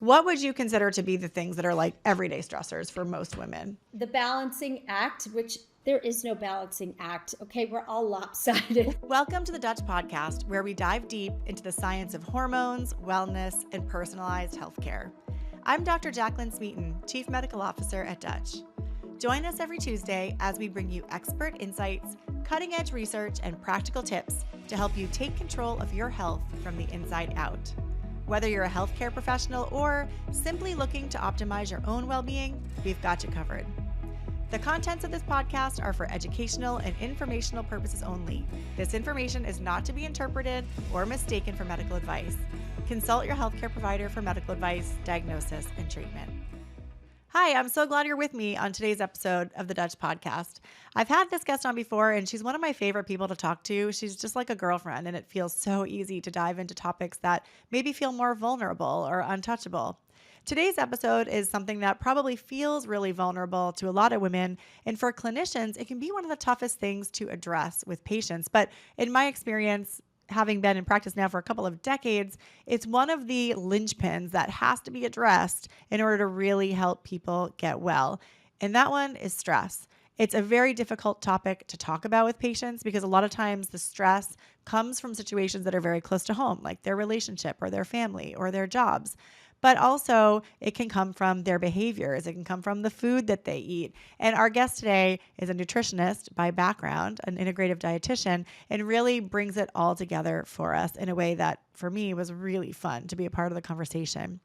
what would you consider to be the things that are like everyday stressors for most women? The balancing act, which there is no balancing act. Okay, we're all lopsided. Welcome to the Dutch podcast, where we dive deep into the science of hormones, wellness, and personalized healthcare. I'm Dr. Jaclyn Smeaton, Chief Medical Officer at Dutch. Join us every Tuesday as we bring you expert insights, cutting-edge research, and practical tips to help you take control of your health from the inside out. Whether you're a healthcare professional or simply looking to optimize your own well-being, we've got you covered. The contents of this podcast are for educational and informational purposes only. This information is not to be interpreted or mistaken for medical advice. Consult your healthcare provider for medical advice, diagnosis, and treatment. Hi, I'm so glad you're with me on today's episode of the Dutch podcast. I've had this guest on before, and she's one of my favorite people to talk to. She's just like a girlfriend, and it feels so easy to dive into topics that maybe feel more vulnerable or untouchable. Today's episode is something that probably feels really vulnerable to a lot of women, and for clinicians, it can be one of the toughest things to address with patients. But in my experience, having been in practice now for a couple of decades, it's one of the linchpins that has to be addressed in order to really help people get well. And that one is stress. It's a very difficult topic to talk about with patients because a lot of times the stress comes from situations that are very close to home, like their relationship or their family or their jobs. But also it can come from their behaviors. It can come from the food that they eat. And our guest today is a nutritionist by background, an integrative dietitian, and really brings it all together for us in a way that for me was really fun to be a part of the conversation.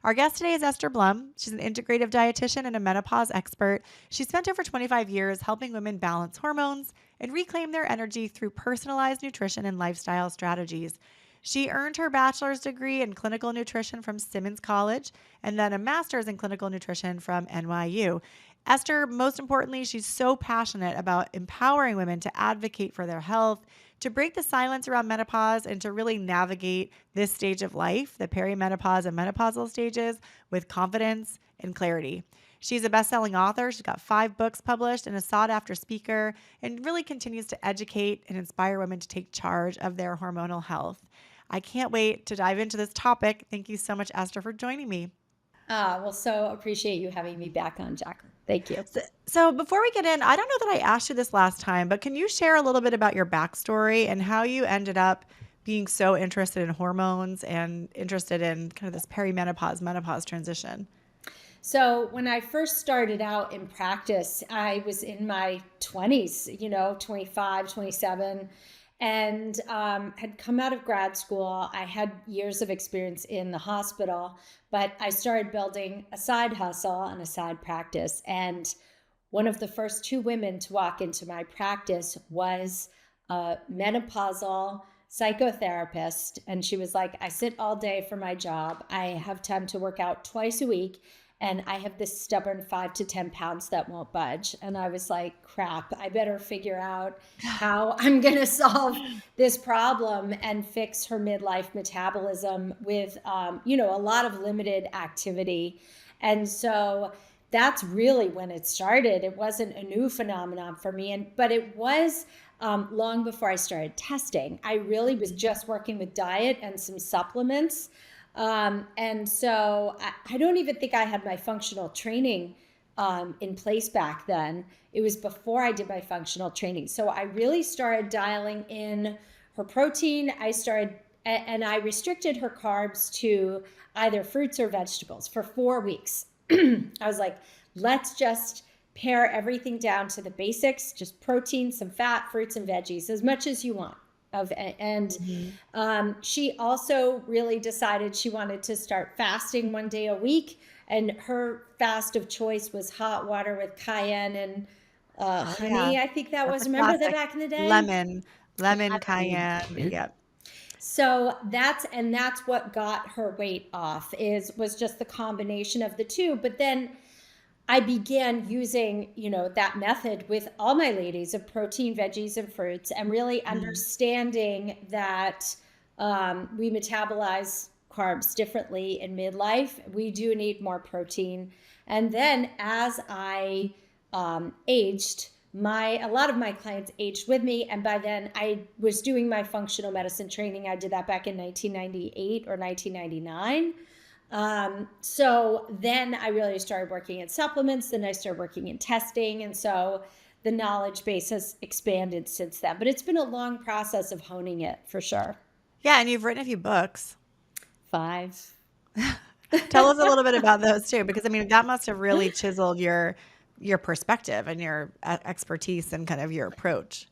Our guest today is Esther Blum. She's an integrative dietitian and a menopause expert. She spent over 25 years helping women balance hormones and reclaim their energy through personalized nutrition and lifestyle strategies. She earned her bachelor's degree in clinical nutrition from Simmons College and then a master's in clinical nutrition from NYU. Esther, most importantly, she's so passionate about empowering women to advocate for their health, to break the silence around menopause, and to really navigate this stage of life, the perimenopause and menopausal stages, with confidence and clarity. She's a best-selling author. She's got 5 books published and a sought-after speaker, and really continues to educate and inspire women to take charge of their hormonal health. I can't wait to dive into this topic. Thank you so much, Esther, for joining me. Well, so appreciate you having me back on, Jaclyn. Thank you. So before we get in, I don't know that I asked you this last time, but can you share a little bit about your backstory and how you ended up being so interested in hormones and interested in kind of this perimenopause, menopause transition? So when I first started out in practice, I was in my 20s, 25, 27, and had come out of grad school. I had years of experience in the hospital, but I started building a side hustle and a side practice. And one of the first 2 women to walk into my practice was a menopausal psychotherapist. And she was like, I sit all day for my job. I have time to work out twice a week. And I have this stubborn 5 to 10 pounds that won't budge. And I was like, crap, I better figure out how I'm going to solve this problem and fix her midlife metabolism with, a lot of limited activity. And so that's really when it started. It wasn't a new phenomenon for me, but it was long before I started testing. I really was just working with diet and some supplements. And so I don't even think I had my functional training in place back then. It was before I did my functional training. So I really started dialing in her protein. And I restricted her carbs to either fruits or vegetables for 4 weeks. I was like, let's just pare everything down to the basics, just protein, some fat, fruits, and veggies, as much as you want. She also really decided she wanted to start fasting 1 day a week, and her fast of choice was hot water with cayenne and honey. Yeah. I think that's remember that back in the day? Lemon, cayenne. Yep. So that's what got her weight off was just the combination of the two. But then I began using, that method with all my ladies of protein, veggies, and fruits, and really understanding that we metabolize carbs differently in midlife. We do need more protein. And then as I aged, a lot of my clients aged with me, and by then I was doing my functional medicine training. I did that back in 1998 or 1999. So then I really started working in supplements. Then I started working in testing. And so the knowledge base has expanded since then. But it's been a long process of honing it for sure. Yeah, and you've written a few books. 5. Tell us a little bit about those too, because I mean that must have really chiseled your perspective and your expertise and kind of your approach.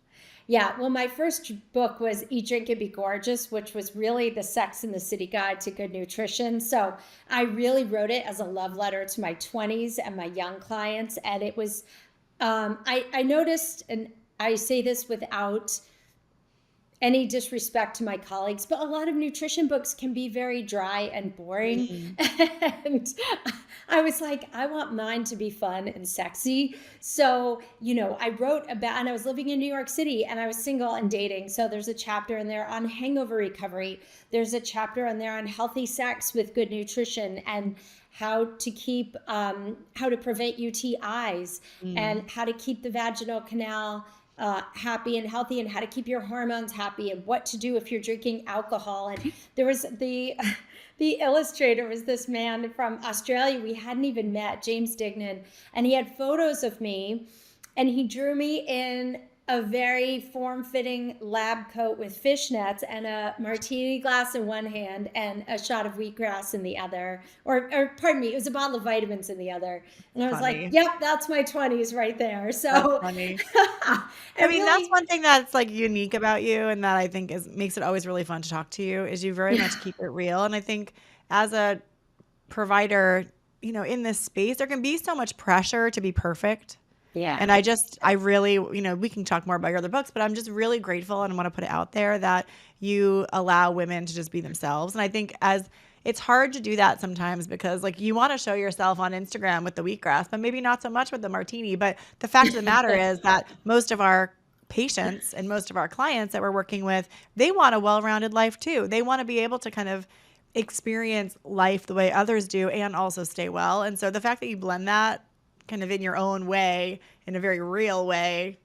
Yeah, well, my first book was Eat, Drink, and Be Gorgeous, which was really the Sex and the City guide to good nutrition. So I really wrote it as a love letter to my 20s and my young clients. And it was, I noticed, and I say this without any disrespect to my colleagues, but a lot of nutrition books can be very dry and boring. And I was like, I want mine to be fun and sexy. So, I wrote about, and I was living in New York City and I was single and dating. So there's a chapter in there on hangover recovery. There's a chapter in there on healthy sex with good nutrition and how to keep, how to prevent UTIs and how to keep the vaginal canal happy and healthy, and how to keep your hormones happy, and what to do if you're drinking alcohol. And there was the illustrator was this man from Australia we hadn't even met, James Dignan, and he had photos of me, and he drew me in a very form-fitting lab coat with fishnets and a martini glass in one hand and a shot of wheatgrass in the other, or pardon me, it was a bottle of vitamins in the other. And I was like, yep, that's my 20s right there. So that's funny. I mean, really, that's one thing that's like unique about you, and that I think makes it always really fun to talk to you, is you very much keep it real. And I think as a provider, in this space, there can be so much pressure to be perfect. Yeah. And I really, we can talk more about your other books, but I'm just really grateful and want to put it out there that you allow women to just be themselves. And I think it's hard to do that sometimes, because like you want to show yourself on Instagram with the wheatgrass, but maybe not so much with the martini. But the fact of the matter is that most of our patients and most of our clients that we're working with, they want a well-rounded life too. They want to be able to kind of experience life the way others do and also stay well. And so the fact that you blend that kind of in your own way, in a very real way,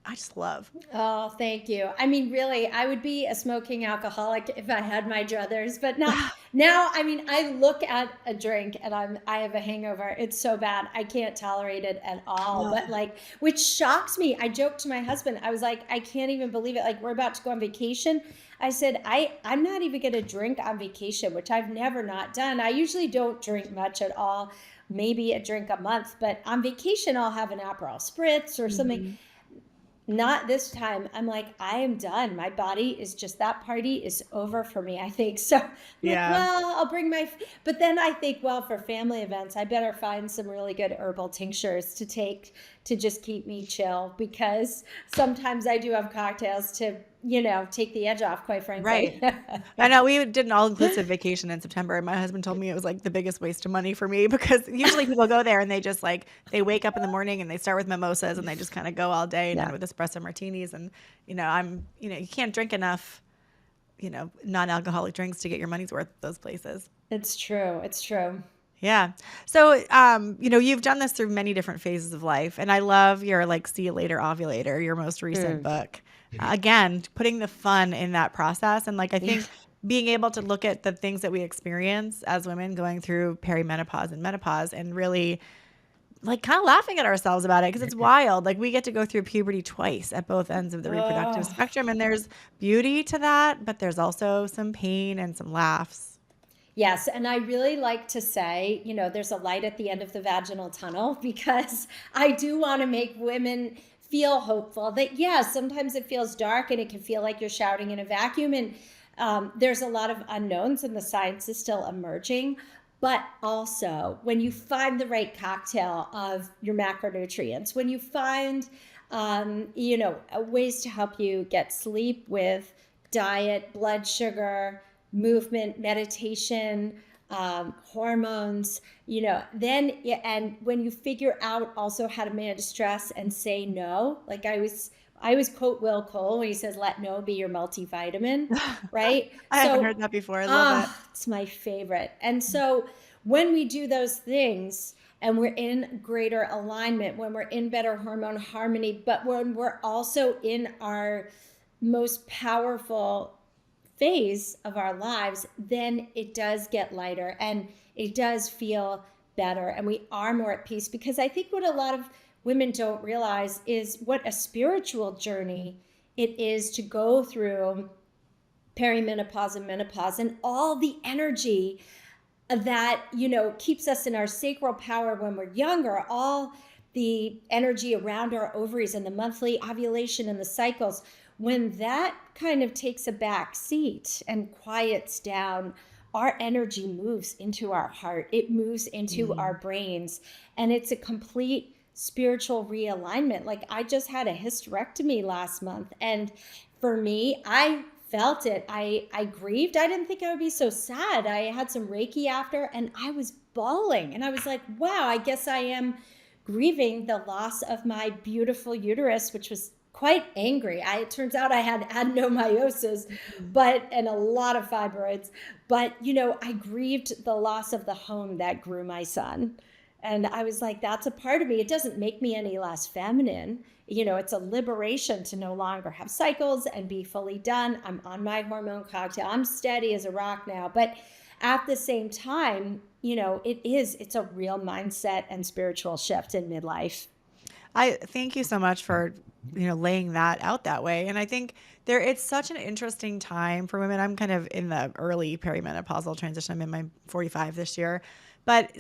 I just love. Oh, thank you. I mean, really, I would be a smoking alcoholic if I had my druthers, but not now. I mean, I look at a drink and I have a hangover. It's so bad. I can't tolerate it at all. But like, which shocks me. I joked to my husband. I was like, I can't even believe it. Like, we're about to go on vacation. I said, I'm not even going to drink on vacation, which I've never not done. I usually don't drink much at all. Maybe a drink a month, but on vacation, I'll have an Aperol Spritz or something. Not this time. I'm like, I am done. My body is just, that party is over for me, I think. So yeah. Like, well, I'll bring but then I think, well, for family events, I better find some really good herbal tinctures to take to just keep me chill, because sometimes I do have cocktails to, take the edge off, quite frankly. Right. I know we did an all-inclusive vacation in September, and my husband told me it was like the biggest waste of money for me, because usually people go there and they just like, they wake up in the morning and they start with mimosas and they just kind of go all day and with espresso martinis. And, you can't drink enough, non-alcoholic drinks to get your money's worth at those places. It's true. It's true. Yeah. So, you've done this through many different phases of life, and I love your like See You Later Ovulator, your most recent book. Again, putting the fun in that process. And like, I think being able to look at the things that we experience as women going through perimenopause and menopause, and really like kind of laughing at ourselves about it, because it's wild. Like, we get to go through puberty twice at both ends of the reproductive spectrum, and there's beauty to that, but there's also some pain and some laughs. Yes. And I really like to say, there's a light at the end of the vaginal tunnel, because I do want to make women feel hopeful that, sometimes it feels dark and it can feel like you're shouting in a vacuum. And there's a lot of unknowns and the science is still emerging. But also, when you find the right cocktail of your macronutrients, when you find, ways to help you get sleep with diet, blood sugar, movement, meditation, hormones, then, and when you figure out also how to manage stress and say no, like I always quote Will Cole when he says, let no be your multivitamin, right? I haven't heard that before. I love it. It's my favorite. And so when we do those things and we're in greater alignment, when we're in better hormone harmony, but when we're also in our most powerful phase of our lives, then it does get lighter. And it does feel better and we are more at peace. Because I think what a lot of women don't realize is what a spiritual journey it is to go through perimenopause and menopause, and all the energy that, keeps us in our sacral power when we're younger, all the energy around our ovaries and the monthly ovulation and the cycles. When that kind of takes a back seat and quiets down, our energy moves into our heart. It moves into our brains, and it's a complete spiritual realignment. Like, I just had a hysterectomy last month, and for me, I felt it. I grieved. I didn't think I would be so sad. I had some Reiki after, and I was bawling. And I was like, wow, I guess I am grieving the loss of my beautiful uterus, which was quite angry. It turns out I had adenomyosis, and a lot of fibroids. But, I grieved the loss of the home that grew my son. And I was like, that's a part of me. It doesn't make me any less feminine. It's a liberation to no longer have cycles and be fully done. I'm on my hormone cocktail. I'm steady as a rock now. But at the same time, it's a real mindset and spiritual shift in midlife. I thank you so much for, laying that out that way. And I think it's such an interesting time for women. I'm kind of in the early perimenopausal transition. I'm in my 45 this year. But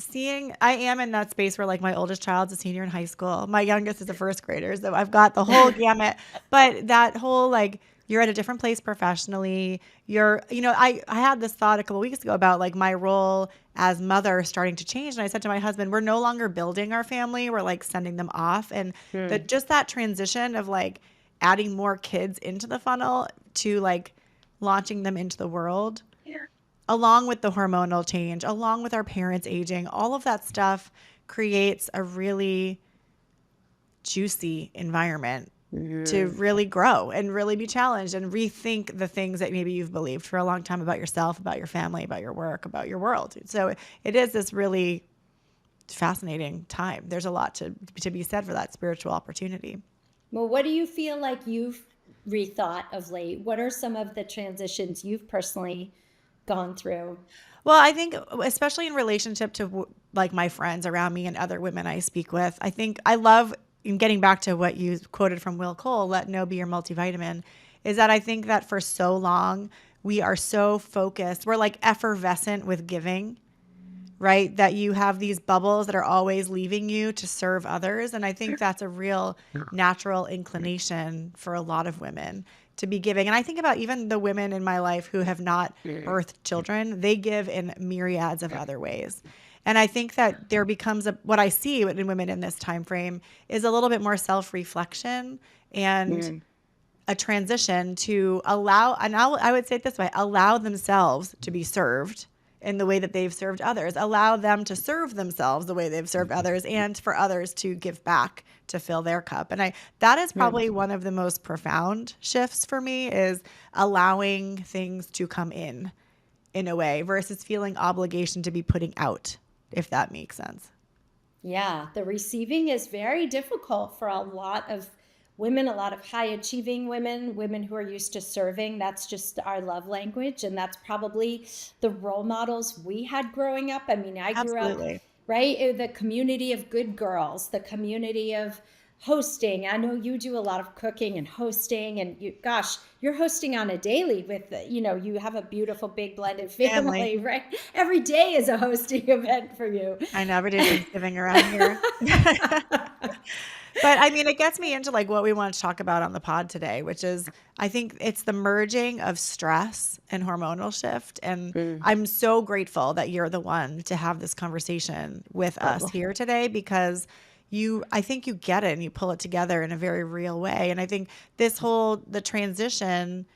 I am in that space where, like, my oldest child's a senior in high school. My youngest is a first grader. So I've got the whole gamut. But that whole, like, you're at a different place professionally. I had this thought a couple weeks ago about, like, my role as mother starting to change. And I said to my husband, we're no longer building our family. We're, like, sending them off. And just that transition of, like, adding more kids into the funnel to, like, launching them into the world, along with the hormonal change, along with our parents aging, all of that stuff creates a really juicy environment to really grow and really be challenged and rethink the things that maybe you've believed for a long time about yourself, about your family, about your work, about your world. So it is this really fascinating time. There's a lot to be said for that spiritual opportunity. Well, what do you feel like you've rethought of late? What are some of the transitions you've personally gone through? Well, I think especially in relationship to, like, my friends around me and other women I speak with, I think I love, in getting back to what you quoted from Will Cole, let no be your multivitamin, is that I think that for so long we are so focused, we're like effervescent with giving, right? That you have these bubbles that are always leaving you to serve others. And I think that's a real natural inclination for a lot of women to be giving. And I think about even the women in my life who have not birthed children, they give in myriads of other ways. And I think that there becomes what I see in women in this time frame is a little bit more self-reflection and a transition to allow, and I would say it this way, allow themselves to be served in the way that they've served others, allow them to serve themselves the way they've served others, and for others to give back to fill their cup. And that is probably one of the most profound shifts for me, is allowing things to come in a way versus feeling obligation to be putting out, if that makes sense. Yeah, the receiving is very difficult for a lot of women, a lot of high achieving women who are used to serving. That's just our love language. And that's probably the role models we had growing up. I mean, I grew up, right? The community of good girls, the community of hosting. I know you do a lot of cooking and hosting, and you're hosting on a daily with, you have a beautiful big blended family, right? Every day is a hosting event for you. I know, every day Thanksgiving around here. But I mean, it gets me into, like, what we want to talk about on the pod today, which is, I think it's the merging of stress and hormonal shift. And I'm so grateful that you're the one to have this conversation with us here today, because I think you get it and you pull it together in a very real way. And I think the transition,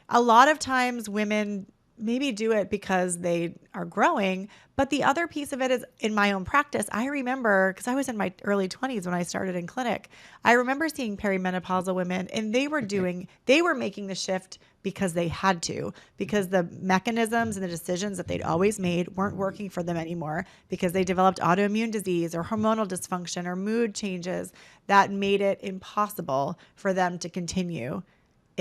a lot of times women maybe do it because they are growing. But the other piece of it is, in my own practice, I remember, because I was in my early 20s when I started in clinic, I remember seeing perimenopausal women, and they were making the shift because they had to, because the mechanisms and the decisions that they'd always made weren't working for them anymore, because they developed autoimmune disease or hormonal dysfunction or mood changes that made it impossible for them to continue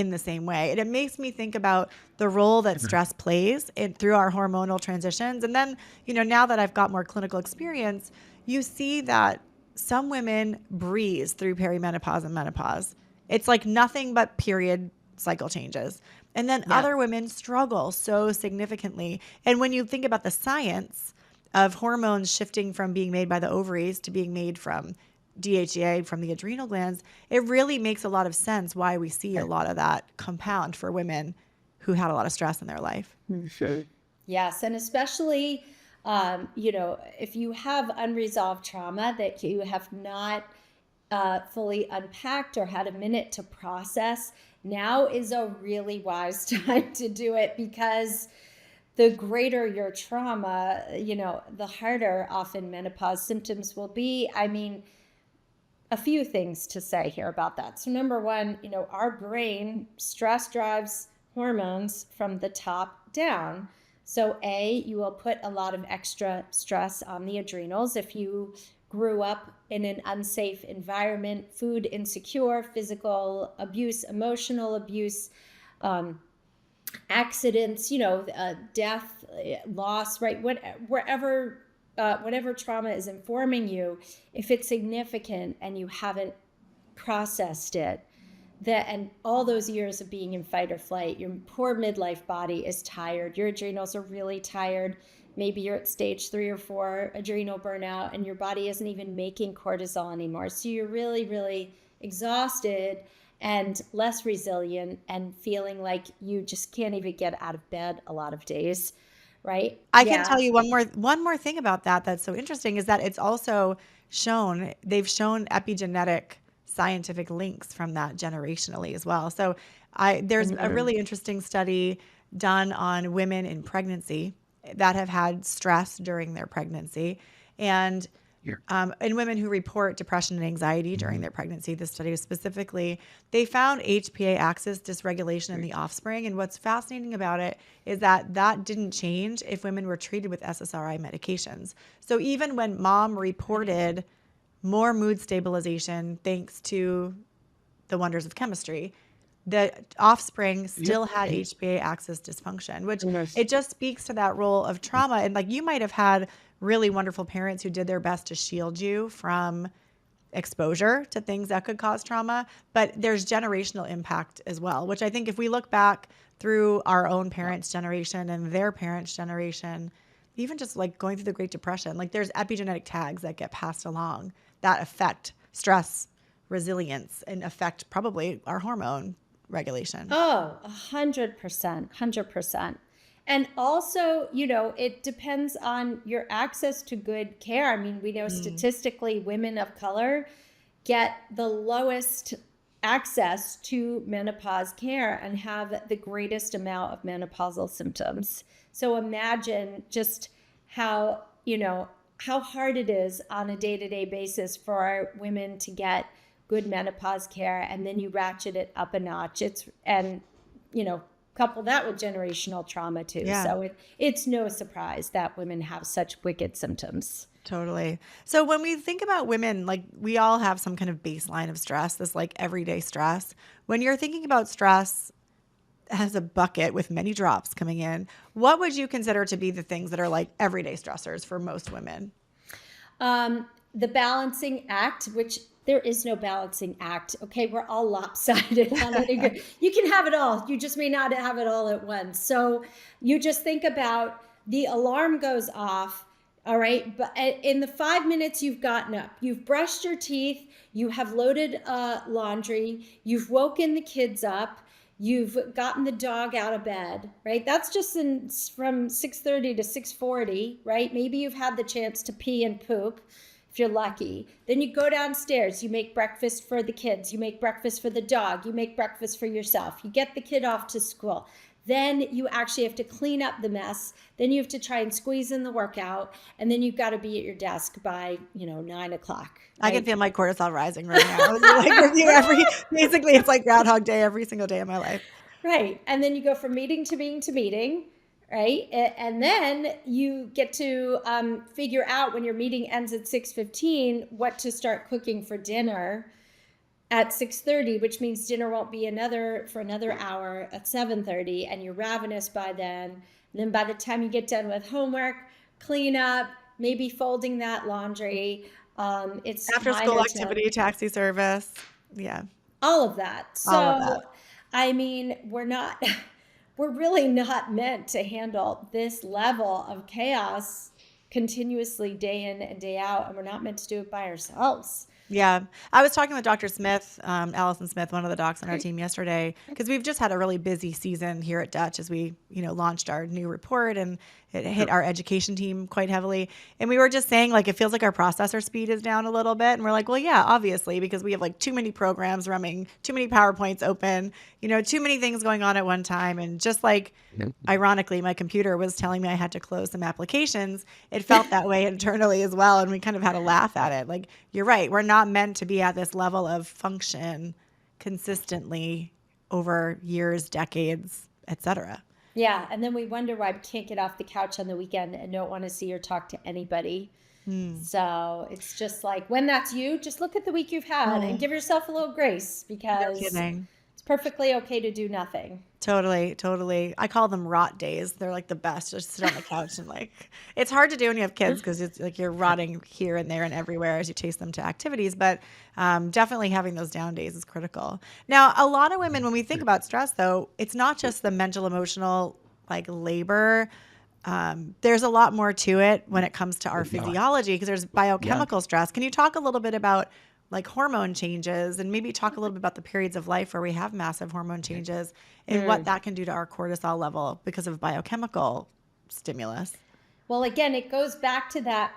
in the same way. And it makes me think about the role that stress plays through our hormonal transitions. And then, now that I've got more clinical experience, you see that some women breeze through perimenopause and menopause. It's like nothing but period cycle changes. And then other women struggle so significantly. And when you think about the science of hormones shifting from being made by the ovaries to being made from DHEA from the adrenal glands, it really makes a lot of sense why we see a lot of that compound for women who had a lot of stress in their life. Yes. And especially, if you have unresolved trauma that you have not fully unpacked or had a minute to process, now is a really wise time to do it, because the greater your trauma, the harder often menopause symptoms will be. I mean, a few things to say here about that. So number one, our brain, stress drives hormones from the top down. So you will put a lot of extra stress on the adrenals if you grew up in an unsafe environment, food insecure, physical abuse, emotional abuse, accidents, death, loss, right? Whatever trauma is informing you, if it's significant and you haven't processed it, and all those years of being in fight or flight, your poor midlife body is tired. Your adrenals are really tired. Maybe you're at stage 3 or 4 adrenal burnout and your body isn't even making cortisol anymore. So you're really, really exhausted and less resilient and feeling like you just can't even get out of bed a lot of days, right? I can tell you one more thing about that that's so interesting is that it's also they've shown epigenetic scientific links from that generationally as well. So there's a really interesting study done on women in pregnancy that have had stress during their pregnancy, and women who report depression and anxiety during their pregnancy. This study was specifically, they found HPA axis dysregulation in the offspring. And what's fascinating about it is that didn't change if women were treated with SSRI medications. So even when mom reported more mood stabilization thanks to the wonders of chemistry, the offspring still had HPA axis dysfunction, which it just speaks to that role of trauma. And like, you might have had really wonderful parents who did their best to shield you from exposure to things that could cause trauma, but there's generational impact as well, which I think if we look back through our own parents' generation and their parents' generation, even just like going through the Great Depression, like there's epigenetic tags that get passed along that affect stress, resilience, and affect probably our hormone regulation. Oh, 100%, 100%. And also, it depends on your access to good care. I mean, we know statistically women of color get the lowest access to menopause care and have the greatest amount of menopausal symptoms. So imagine just how hard it is on a day-to-day basis for our women to get good menopause care, and then you ratchet it up a notch. Couple that with generational trauma too. Yeah. So it's no surprise that women have such wicked symptoms. Totally. So when we think about women, like we all have some kind of baseline of stress, this like everyday stress. When you're thinking about stress as a bucket with many drops coming in, what would you consider to be the things that are like everyday stressors for most women? The balancing act, which there is no balancing act. Okay, we're all lopsided on it. You can have it all. You just may not have it all at once. So you just think about the alarm goes off. All right. But in the 5 minutes you've gotten up, you've brushed your teeth, you have loaded laundry, you've woken the kids up, you've gotten the dog out of bed, right? That's just from 6:30 to 6:40, right? Maybe you've had the chance to pee and poop if you're lucky. Then you go downstairs, you make breakfast for the kids, you make breakfast for the dog, you make breakfast for yourself, you get the kid off to school. Then you actually have to clean up the mess. Then you have to try and squeeze in the workout. And then you've got to be at your desk by, 9 o'clock. Right? I can feel my cortisol rising right now. Like with you basically it's like Groundhog Day every single day of my life. Right. And then you go from meeting to meeting to meeting. Right. And then you get to figure out when your meeting ends at 6:15 what to start cooking for dinner. at 6:30, which means dinner won't be for another hour at 7:30, and you're ravenous by then. And then by the time you get done with homework, clean up, maybe folding that laundry, it's After school activity, taxi service. Yeah. all of that. All of that. So, I mean, we're really not meant to handle this level of chaos continuously day in and day out, and we're not meant to do it by ourselves. Yeah. I was talking with Dr. Smith, Allison Smith, one of the docs on our team yesterday, because we've just had a really busy season here at Dutch as we, launched our new report, and it hit our education team quite heavily. And we were just saying, like, it feels like our processor speed is down a little bit. And we're like, well, yeah, obviously, because we have like too many programs running, too many PowerPoints open, too many things going on at one time. And just like, ironically, my computer was telling me I had to close some applications. It felt that way internally as well. And we kind of had a laugh at it. Like, you're right. We're not meant to be at this level of function consistently over years, decades, etc. Yeah. And then we wonder why we can't get off the couch on the weekend and don't want to see or talk to anybody. So it's just like, when that's you, just look at the week you've had and give yourself a little grace, because it's perfectly okay to do nothing. Totally, totally. I call them rot days. They're like the best. Just sit on the couch and it's hard to do when you have kids, because it's like you're rotting here and there and everywhere as you chase them to activities. But definitely having those down days is critical. Now, a lot of women, when we think about stress, though, it's not just the mental, emotional, labor. There's a lot more to it when it comes to our physiology, because there's biochemical stress. Can you talk a little bit about hormone changes, and maybe talk a little bit about the periods of life where we have massive hormone changes and what that can do to our cortisol level because of biochemical stimulus? Well, again, it goes back to that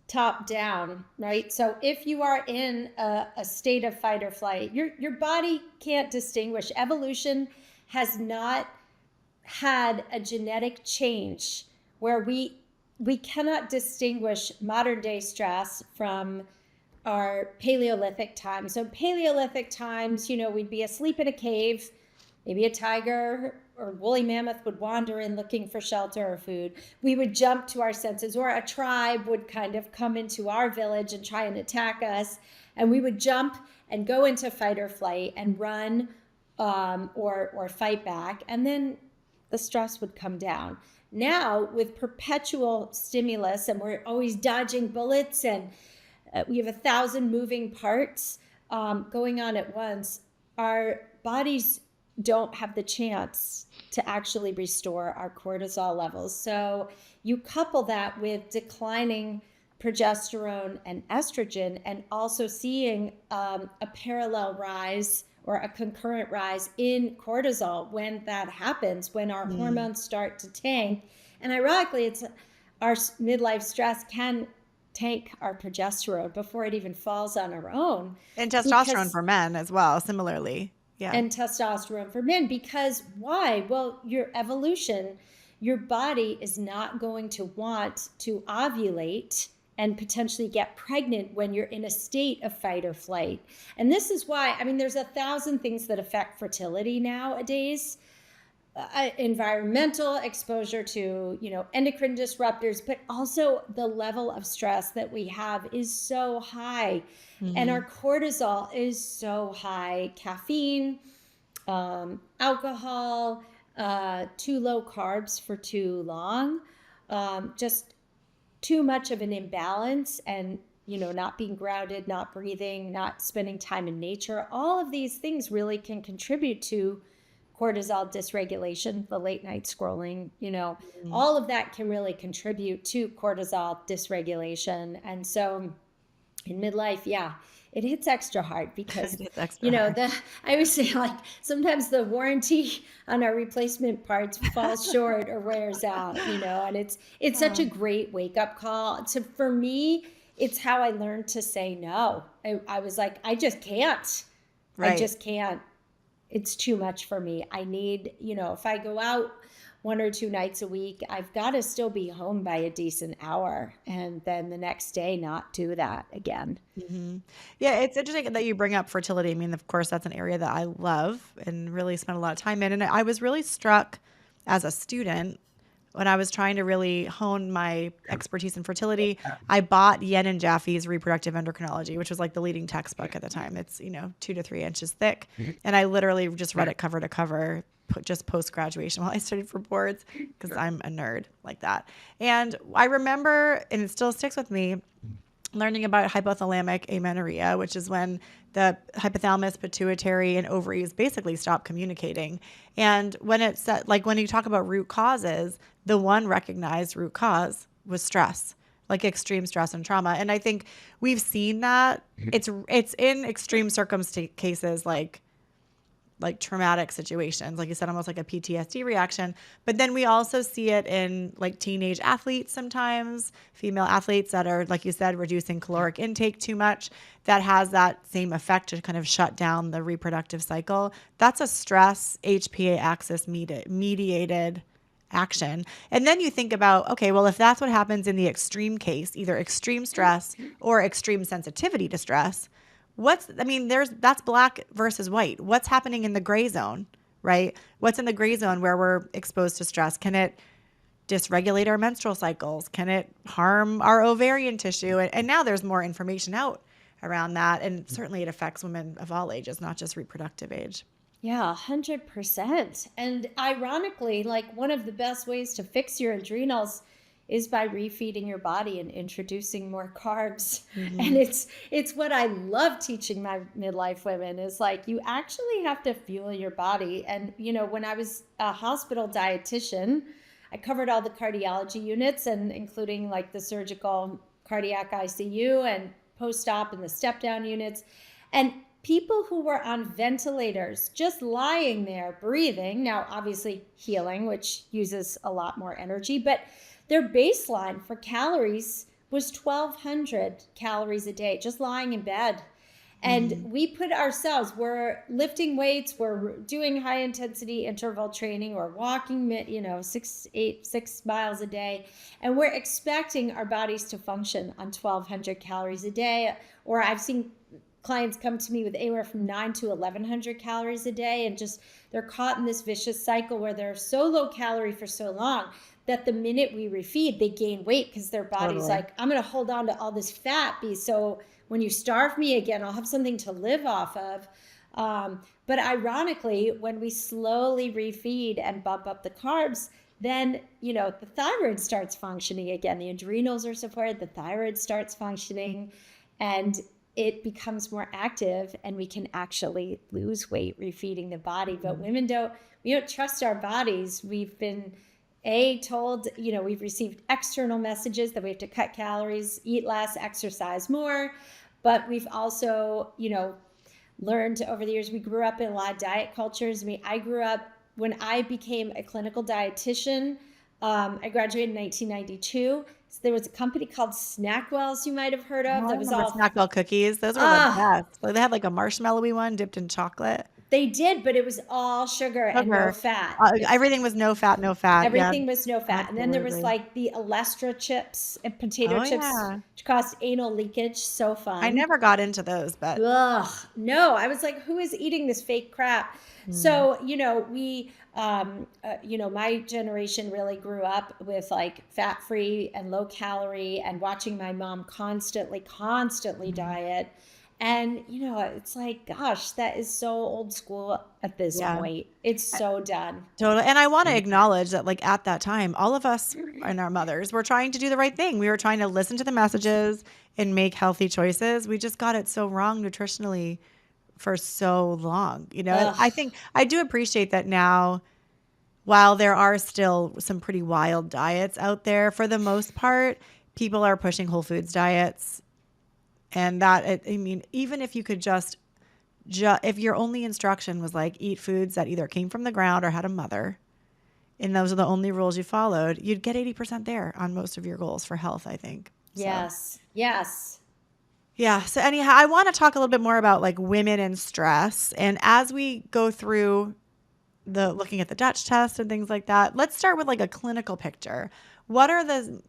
top down, right? So if you are in a state of fight or flight, your body can't distinguish. Evolution has not had a genetic change where we cannot distinguish modern day stress from our Paleolithic times. So Paleolithic times, we'd be asleep in a cave, maybe a tiger or woolly mammoth would wander in looking for shelter or food. We would jump to our senses, or a tribe would kind of come into our village and try and attack us. And we would jump and go into fight or flight and run or fight back. And then the stress would come down. Now, with perpetual stimulus, and we're always dodging bullets, and we have 1,000 moving parts going on at once, our bodies don't have the chance to actually restore our cortisol levels. So you couple that with declining progesterone and estrogen, and also seeing a parallel rise or a concurrent rise in cortisol when that happens, when our hormones start to tank. And ironically, it's our midlife stress can tank our progesterone before it even falls on our own. And testosterone for men as well, similarly. Yeah. And testosterone for men. Because why? Well, your evolution, your body is not going to want to ovulate and potentially get pregnant when you're in a state of fight or flight. And this is why, there's 1,000 things that affect fertility nowadays. Environmental exposure to, endocrine disruptors, but also the level of stress that we have is so high. And our cortisol is so high. Caffeine, alcohol, too low carbs for too long, just too much of an imbalance, and not being grounded, not breathing, not spending time in nature. All of these things really can contribute to cortisol dysregulation. The late night scrolling, all of that can really contribute to cortisol dysregulation. And so in midlife, it hits extra hard, because I always say, sometimes the warranty on our replacement parts falls short or wears out, and it's such a great wake up call. So for me, it's how I learned to say no. I was like, I just can't. Right. I just can't. It's too much for me. I need, if I go out 1 or 2 nights a week, I've got to still be home by a decent hour, and then the next day not do that again. Yeah, it's interesting that you bring up fertility. Of course, that's an area that I love and really spend a lot of time in. And I was really struck as a student when I was trying to really hone my expertise in fertility, I bought Yen and Jaffe's Reproductive Endocrinology, which was like the leading textbook at the time. It's, 2 to 3 inches thick. And I literally just read it cover to cover, just post-graduation while I studied for boards, because I'm a nerd like that. And I remember, and it still sticks with me, learning about hypothalamic amenorrhea, which is when the hypothalamus, pituitary, and ovaries basically stop communicating. And when it's like when you talk about root causes, the one recognized root cause was stress, like extreme stress and trauma. And I think we've seen that it's in extreme cases like traumatic situations, like you said, almost like a PTSD reaction. But then we also see it in like teenage athletes sometimes, female athletes that are, like you said, reducing caloric intake too much. That has that same effect to kind of shut down the reproductive cycle. That's a stress HPA axis mediated action. And then you think about, okay, well, if that's what happens in the extreme case, either extreme stress or extreme sensitivity to stress, that's black versus white. What's happening in the gray zone, right? What's in the gray zone where we're exposed to stress? Can it dysregulate our menstrual cycles? Can it harm our ovarian tissue? And now there's more information out around that. And certainly it affects women of all ages, not just reproductive age. Yeah, 100%. And ironically, like one of the best ways to fix your adrenals is by refeeding your body and introducing more carbs. Mm-hmm. And it's what I love teaching my midlife women is like, you actually have to fuel your body. And, when I was a hospital dietitian, I covered all the cardiology units and including like the surgical cardiac ICU and post-op and the step-down units. And people who were on ventilators, just lying there, breathing, now obviously healing, which uses a lot more energy, but their baseline for calories was 1,200 calories a day, just lying in bed. And we put ourselves, we're lifting weights, we're doing high intensity interval training, we're walking, 6 miles a day, and we're expecting our bodies to function on 1,200 calories a day. Or I've seen clients come to me with anywhere from 9 to 1,100 calories a day, and just they're caught in this vicious cycle where they're so low calorie for so long that the minute we refeed, they gain weight because their body's like, I'm going to hold on to all this fat, so when you starve me again, I'll have something to live off of. But ironically, when we slowly refeed and bump up the carbs, then, the thyroid starts functioning again. The adrenals are supported, the thyroid starts functioning, and it becomes more active, and we can actually lose weight refeeding the body. But women we don't trust our bodies. We've been told, we've received external messages that we have to cut calories, eat less, exercise more. But we've also, learned over the years, we grew up in a lot of diet cultures. I grew up, when I became a clinical dietitian, I graduated in 1992. So there was a company called Snackwells you might have heard of. That was all Snackwell cookies. Those were the best. They had like a marshmallowy one dipped in chocolate. They did, but it was all sugar and no fat. Everything was no fat, no fat. Everything was no fat. Absolutely. And then there was like the Alestra chips and potato chips, which caused anal leakage. So fun. I never got into those, but. Ugh, no, I was like, who is eating this fake crap? So, we, my generation really grew up with like fat-free and low calorie and watching my mom constantly diet. And, it's like, gosh, that is so old school at this point. It's so done. Totally. And I want to acknowledge that, like, at that time, all of us and our mothers were trying to do the right thing. We were trying to listen to the messages and make healthy choices. We just got it so wrong nutritionally for so long. I think I do appreciate that now, while there are still some pretty wild diets out there, for the most part, people are pushing whole foods diets. And even if you could if your only instruction was like eat foods that either came from the ground or had a mother, and those are the only rules you followed, you'd get 80% there on most of your goals for health, I think. Yes. Yeah. So anyhow, I want to talk a little bit more about like women and stress. And as we go through looking at the Dutch test and things like that, let's start with like a clinical picture. What are the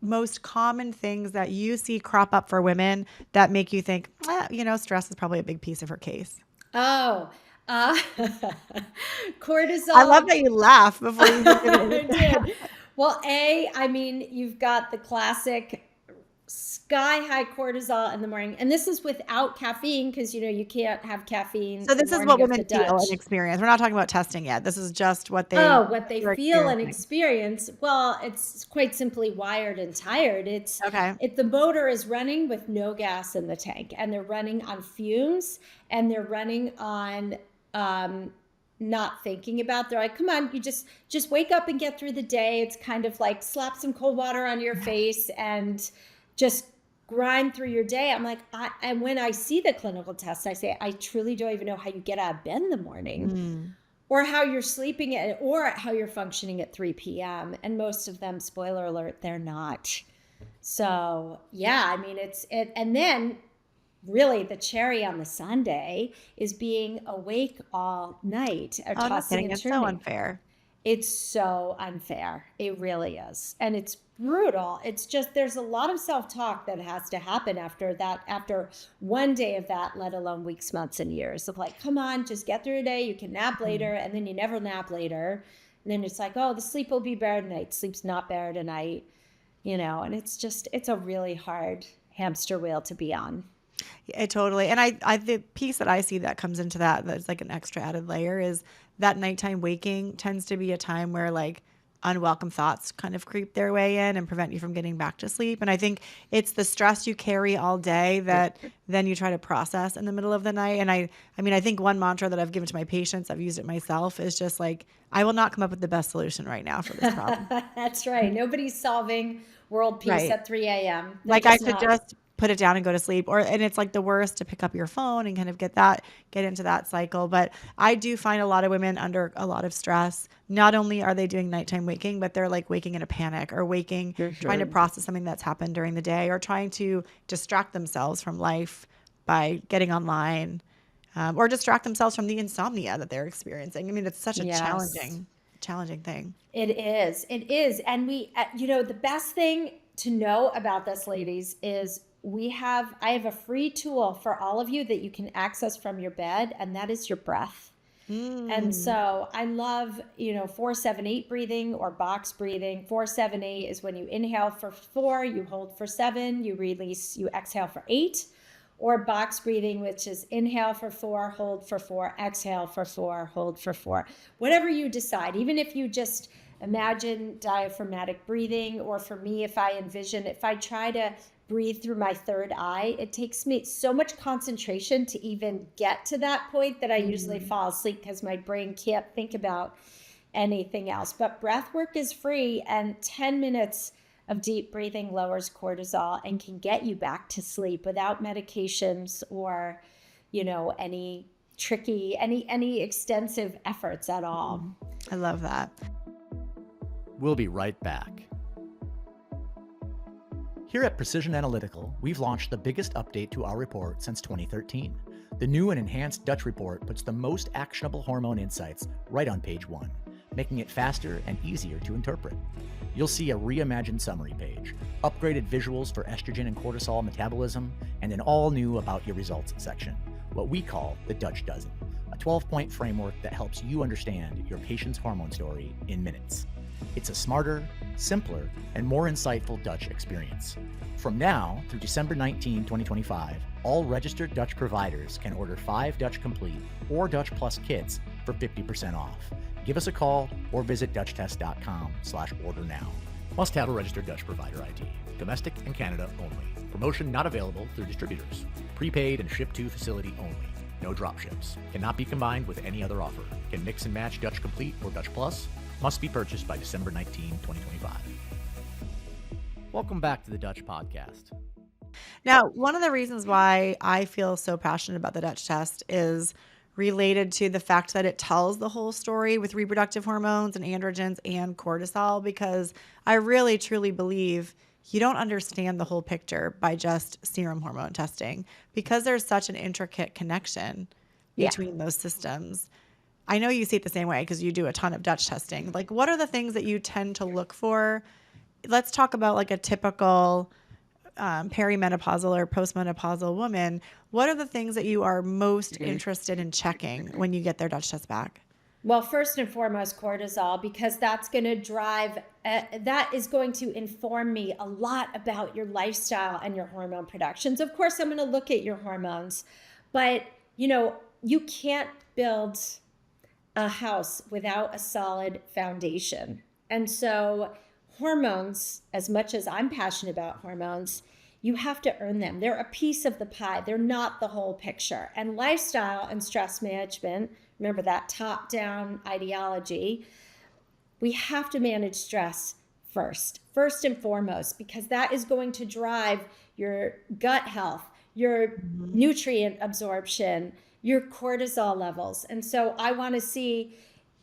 most common things that you see crop up for women that make you think, stress is probably a big piece of her case? Cortisol. I love that you laugh before you I did. Well, I mean, you've got the classic sky high cortisol in the morning. And this is without caffeine because, you can't have caffeine So the this is what morning of the women feel Dutch. and experience. We're not talking about testing yet. This is just what What they you're feel and experiencing. experience. Well, it's quite simply wired and tired. Okay. The motor is running with no gas in the tank, and they're running on fumes, and they're running on not thinking about. They're like, come on, you just wake up and get through the day. It's kind of like slap some cold water on your face and just grind through your day. I'm like, and when I see the clinical test, I say, I truly don't even know how you get out of bed in the morning. Or how you're sleeping or how you're functioning at 3 p.m. And most of them, spoiler alert, they're not. So yeah, I mean, and then really the cherry on the sundae is being awake all night or tossing and It's turning. so unfair. It's so unfair. It really is. And it's brutal. It's just, there's a lot of self-talk that has to happen after one day of that, let alone weeks, months, and years of like, come on, just get through a day. You can nap later. And then you never nap later. And then it's like, oh, the sleep will be better tonight. Sleep's not better tonight, and it's a really hard hamster wheel to be on. Yeah, totally. And I the piece that I see that comes into that's like an extra added layer is that nighttime waking tends to be a time where like unwelcome thoughts kind of creep their way in and prevent you from getting back to sleep. And I think it's the stress you carry all day that then you try to process in the middle of the night. And I mean, I think one mantra that I've given to my patients, I've used it myself, is just like, I will not come up with the best solution right now for this problem. That's right. Nobody's solving world peace at 3 a.m. Like I could just put it down and go to sleep, and it's like the worst to pick up your phone and kind of get into that cycle. But I do find a lot of women under a lot of stress. Not only are they doing nighttime waking, but they're like waking in a panic or trying to process something that's happened during the day or trying to distract themselves from life by getting online, or distract themselves from the insomnia that they're experiencing. I mean, it's such a challenging thing. It is. And we, the best thing to know about this, ladies, is I have a free tool for all of you that you can access from your bed, and that is your breath. And so I love, 4-7-8 breathing or box breathing. 4-7-8 is when you inhale for 4, you hold for 7, you release, you exhale for 8, or box breathing, which is inhale for 4, hold for 4, exhale for 4, hold for 4. Whatever you decide, even if you just imagine diaphragmatic breathing, or for me, if I try to breathe through my third eye, it takes me so much concentration to even get to that point that I usually fall asleep because my brain can't think about anything else. But breath work is free, and 10 minutes of deep breathing lowers cortisol and can get you back to sleep without medications or, any extensive efforts at all. I love that. We'll be right back. Here at Precision Analytical, we've launched the biggest update to our report since 2013. The new and enhanced Dutch report puts the most actionable hormone insights right on page 1, making it faster and easier to interpret. You'll see a reimagined summary page, upgraded visuals for estrogen and cortisol metabolism, and an all-new About Your Results section, what we call the Dutch Dozen, a 12-point framework that helps you understand your patient's hormone story in minutes. It's a smarter, simpler, and more insightful Dutch experience. From now through December 19, 2025, all registered Dutch providers can order 5 Dutch Complete or Dutch Plus kits for 50% off. Give us a call or visit DutchTest.com/order now. Must have a registered Dutch provider ID. Domestic and Canada only. Promotion not available through distributors. Prepaid and ship to facility only. No drop ships. Cannot be combined with any other offer. Can mix and match Dutch Complete or Dutch Plus. Must be purchased by December 19, 2025. Welcome back to the Dutch Podcast. Now, one of the reasons why I feel so passionate about the Dutch test is related to the fact that it tells the whole story with reproductive hormones and androgens and cortisol, because I really, truly believe you don't understand the whole picture by just serum hormone testing, because there's such an intricate connection between those systems. I know you see it the same way because you do a ton of Dutch testing. Like, what are the things that you tend to look for? Let's talk about like a typical perimenopausal or postmenopausal woman. What are the things that you are most interested in checking when you get their Dutch test back? Well, first and foremost, cortisol, because that's going to drive, that is going to inform me a lot about your lifestyle and your hormone productions. Of course, I'm going to look at your hormones, but you can't build a house without a solid foundation. And so hormones, as much as I'm passionate about hormones, you have to earn them. They're a piece of the pie. They're not the whole picture. And lifestyle and stress management, remember that top-down ideology, we have to manage stress first and foremost, because that is going to drive your gut health, your nutrient absorption, your cortisol levels. And so I want to see,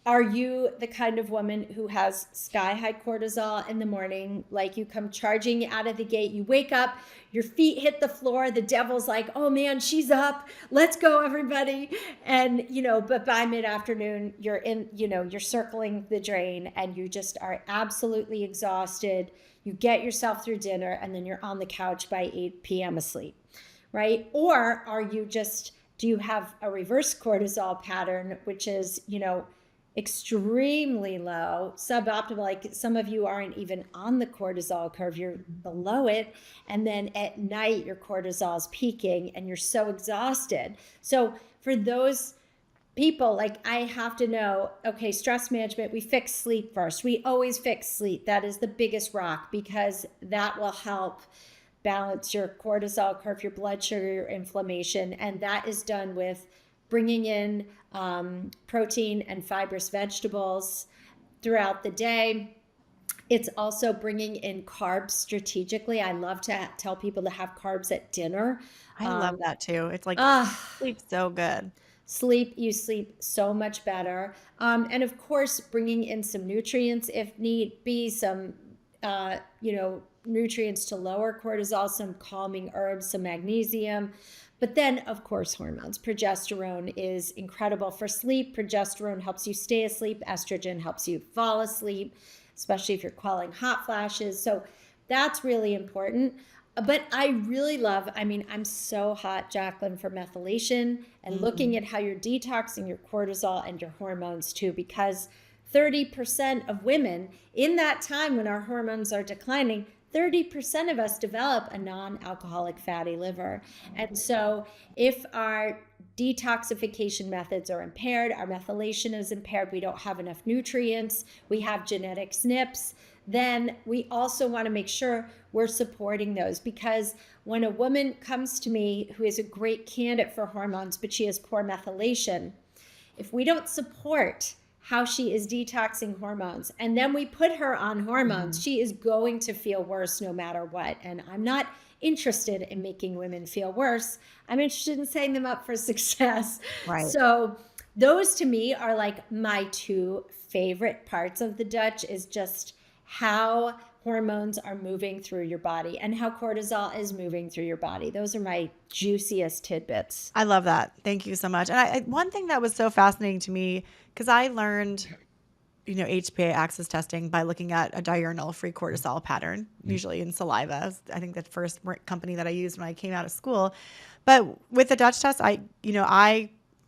are you the kind of woman who has sky high cortisol in the morning? Like you come charging out of the gate, you wake up, your feet hit the floor, the devil's like, oh man, she's up, let's go everybody. And, but by mid-afternoon, you're you're circling the drain and you just are absolutely exhausted. You get yourself through dinner and then you're on the couch by 8 p.m. asleep, right? Or do you have a reverse cortisol pattern, which is, extremely low, suboptimal, like some of you aren't even on the cortisol curve, you're below it, and then at night your cortisol is peaking and you're so exhausted. So for those people, like I have to know, okay, stress management, we fix sleep first. We always fix sleep. That is the biggest rock, because that will help balance your cortisol curve, your blood sugar, your inflammation, and that is done with bringing in protein and fibrous vegetables throughout the day. It's also bringing in carbs strategically. I love to tell people to have carbs at dinner. I love that too. It's like sleep's so good. You sleep so much better. And of course, bringing in some nutrients if need be, some, nutrients to lower cortisol, some calming herbs, some magnesium. But then, of course, hormones. Progesterone is incredible for sleep. Progesterone helps you stay asleep. Estrogen helps you fall asleep, especially if you're quelling hot flashes. So that's really important. But I really love, I'm so hot, Jaclyn, for methylation and looking at how you're detoxing your cortisol and your hormones too, because 30% of women in that time when our hormones are declining, 30% of us develop a non-alcoholic fatty liver. And so if our detoxification methods are impaired, our methylation is impaired, we don't have enough nutrients, we have genetic SNPs, then we also want to make sure we're supporting those. Because when a woman comes to me who is a great candidate for hormones, but she has poor methylation, if we don't support how she is detoxing hormones, and then we put her on hormones, she is going to feel worse no matter what. And I'm not interested in making women feel worse. I'm interested in setting them up for success. Right. So those to me are like my two favorite parts of the Dutch, is just how hormones are moving through your body and how cortisol is moving through your body. Those are my juiciest tidbits. I love that. Thank you so much. And one thing that was so fascinating to me, because I learned, HPA axis testing by looking at a diurnal free cortisol pattern, usually in saliva. I think the first company that I used when I came out of school. But with the Dutch test, I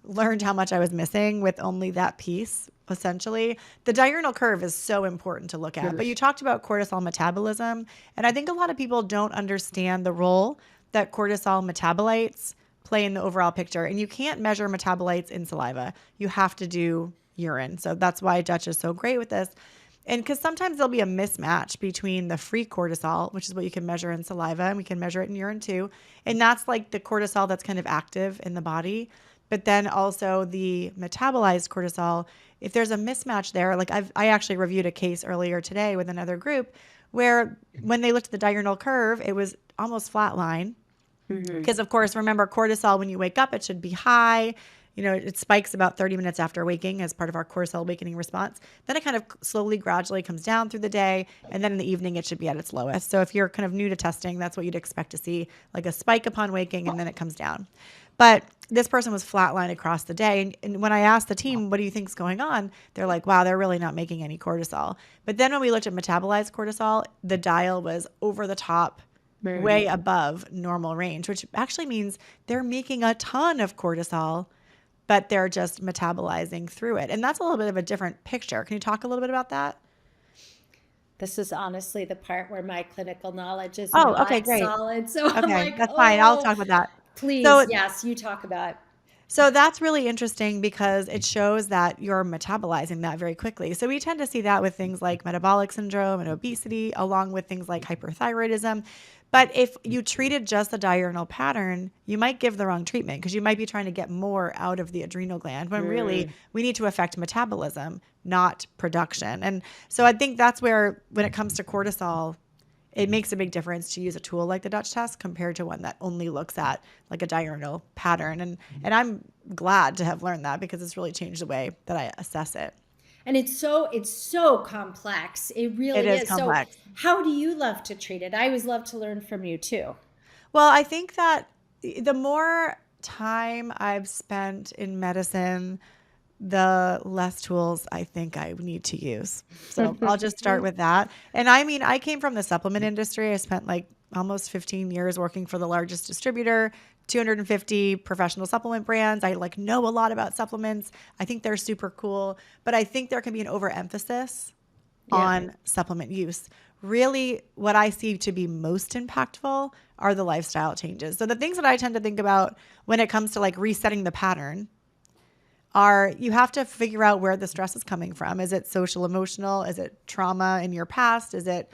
learned how much I was missing with only that piece. Essentially, the diurnal curve is so important to look at. Yes. But you talked about cortisol metabolism, and I think a lot of people don't understand the role that cortisol metabolites play in the overall picture. And you can't measure metabolites in saliva. You have to do urine. So that's why Dutch is so great with this. And because sometimes there'll be a mismatch between the free cortisol, which is what you can measure in saliva, and we can measure it in urine too. And that's like the cortisol that's kind of active in the body. But then also the metabolized cortisol, if there's a mismatch there, like I actually reviewed a case earlier today with another group where when they looked at the diurnal curve, it was almost flat line. Because of course, remember cortisol, when you wake up, it should be high. It spikes about 30 minutes after waking as part of our cortisol awakening response. Then it kind of slowly, gradually comes down through the day. And then in the evening, it should be at its lowest. So if you're kind of new to testing, that's what you'd expect to see, like a spike upon waking, and then it comes down. But this person was flatline across the day. And when I asked the team, what do you think's going on? They're like, wow, they're really not making any cortisol. But then when we looked at metabolized cortisol, the dial was over the top, way above normal range, which actually means they're making a ton of cortisol, but they're just metabolizing through it. And that's a little bit of a different picture. Can you talk a little bit about that? This is honestly the part where my clinical knowledge is Oh, okay, not great. solid. So I'm Okay, like, that's fine. I'll oh, talk about that. please. So Yes, you talk about it. So that's really interesting because it shows that you're metabolizing that very quickly. So we tend to see that with things like metabolic syndrome and obesity, along with things like hyperthyroidism. But if you treated just the diurnal pattern, you might give the wrong treatment because you might be trying to get more out of the adrenal gland when really we need to affect metabolism, not production. And so I think that's where, when it comes to cortisol, it makes a big difference to use a tool like the Dutch test compared to one that only looks at like a diurnal pattern. And I'm glad to have learned that because it's really changed the way that I assess it. And it's so complex. It really It is is. complex. So how do you love to treat it? I always love to learn from you too. Well, I think that the more time I've spent in medicine, the less tools I think I need to use. So I'll just start with that. And I mean, I came from the supplement industry. I spent like almost 15 years working for the largest distributor, 250 professional supplement brands. I like know a lot about supplements. I think they're super cool, but I think there can be an overemphasis on supplement use. Really, what I see to be most impactful are the lifestyle changes. So the things that I tend to think about when it comes to like resetting the pattern are, you have to figure out where the stress is coming from. Is it social emotional? Is it trauma in your past? Is it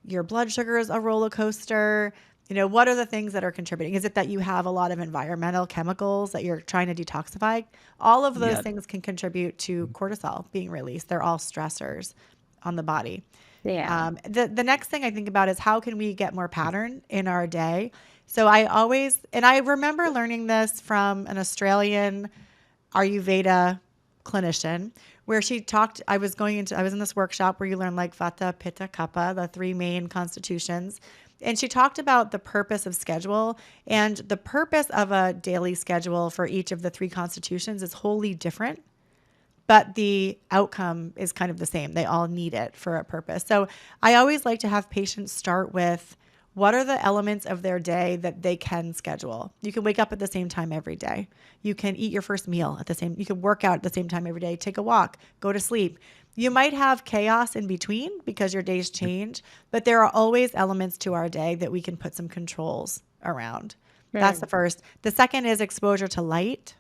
your blood sugar is a roller coaster? What are the things that are contributing? Is it that you have a lot of environmental chemicals that you're trying to detoxify? All of those things can contribute to cortisol being released. They're all stressors on the body. Yeah. The next thing I think about is how can we get more pattern in our day? So I remember learning this from an Australian Ayurveda clinician where she talked, I was in this workshop where you learn like Vata, Pitta, Kapha, the three main constitutions. And she talked about the purpose of schedule, and the purpose of a daily schedule for each of the three constitutions is wholly different, but the outcome is kind of the same. They all need it for a purpose. So I always like to have patients start with, what are the elements of their day that they can schedule? You can wake up at the same time every day. You can eat your first meal you can work out at the same time every day, take a walk, go to sleep. You might have chaos in between because your days change, but there are always elements to our day that we can put some controls around. That's the first. The second is exposure to light,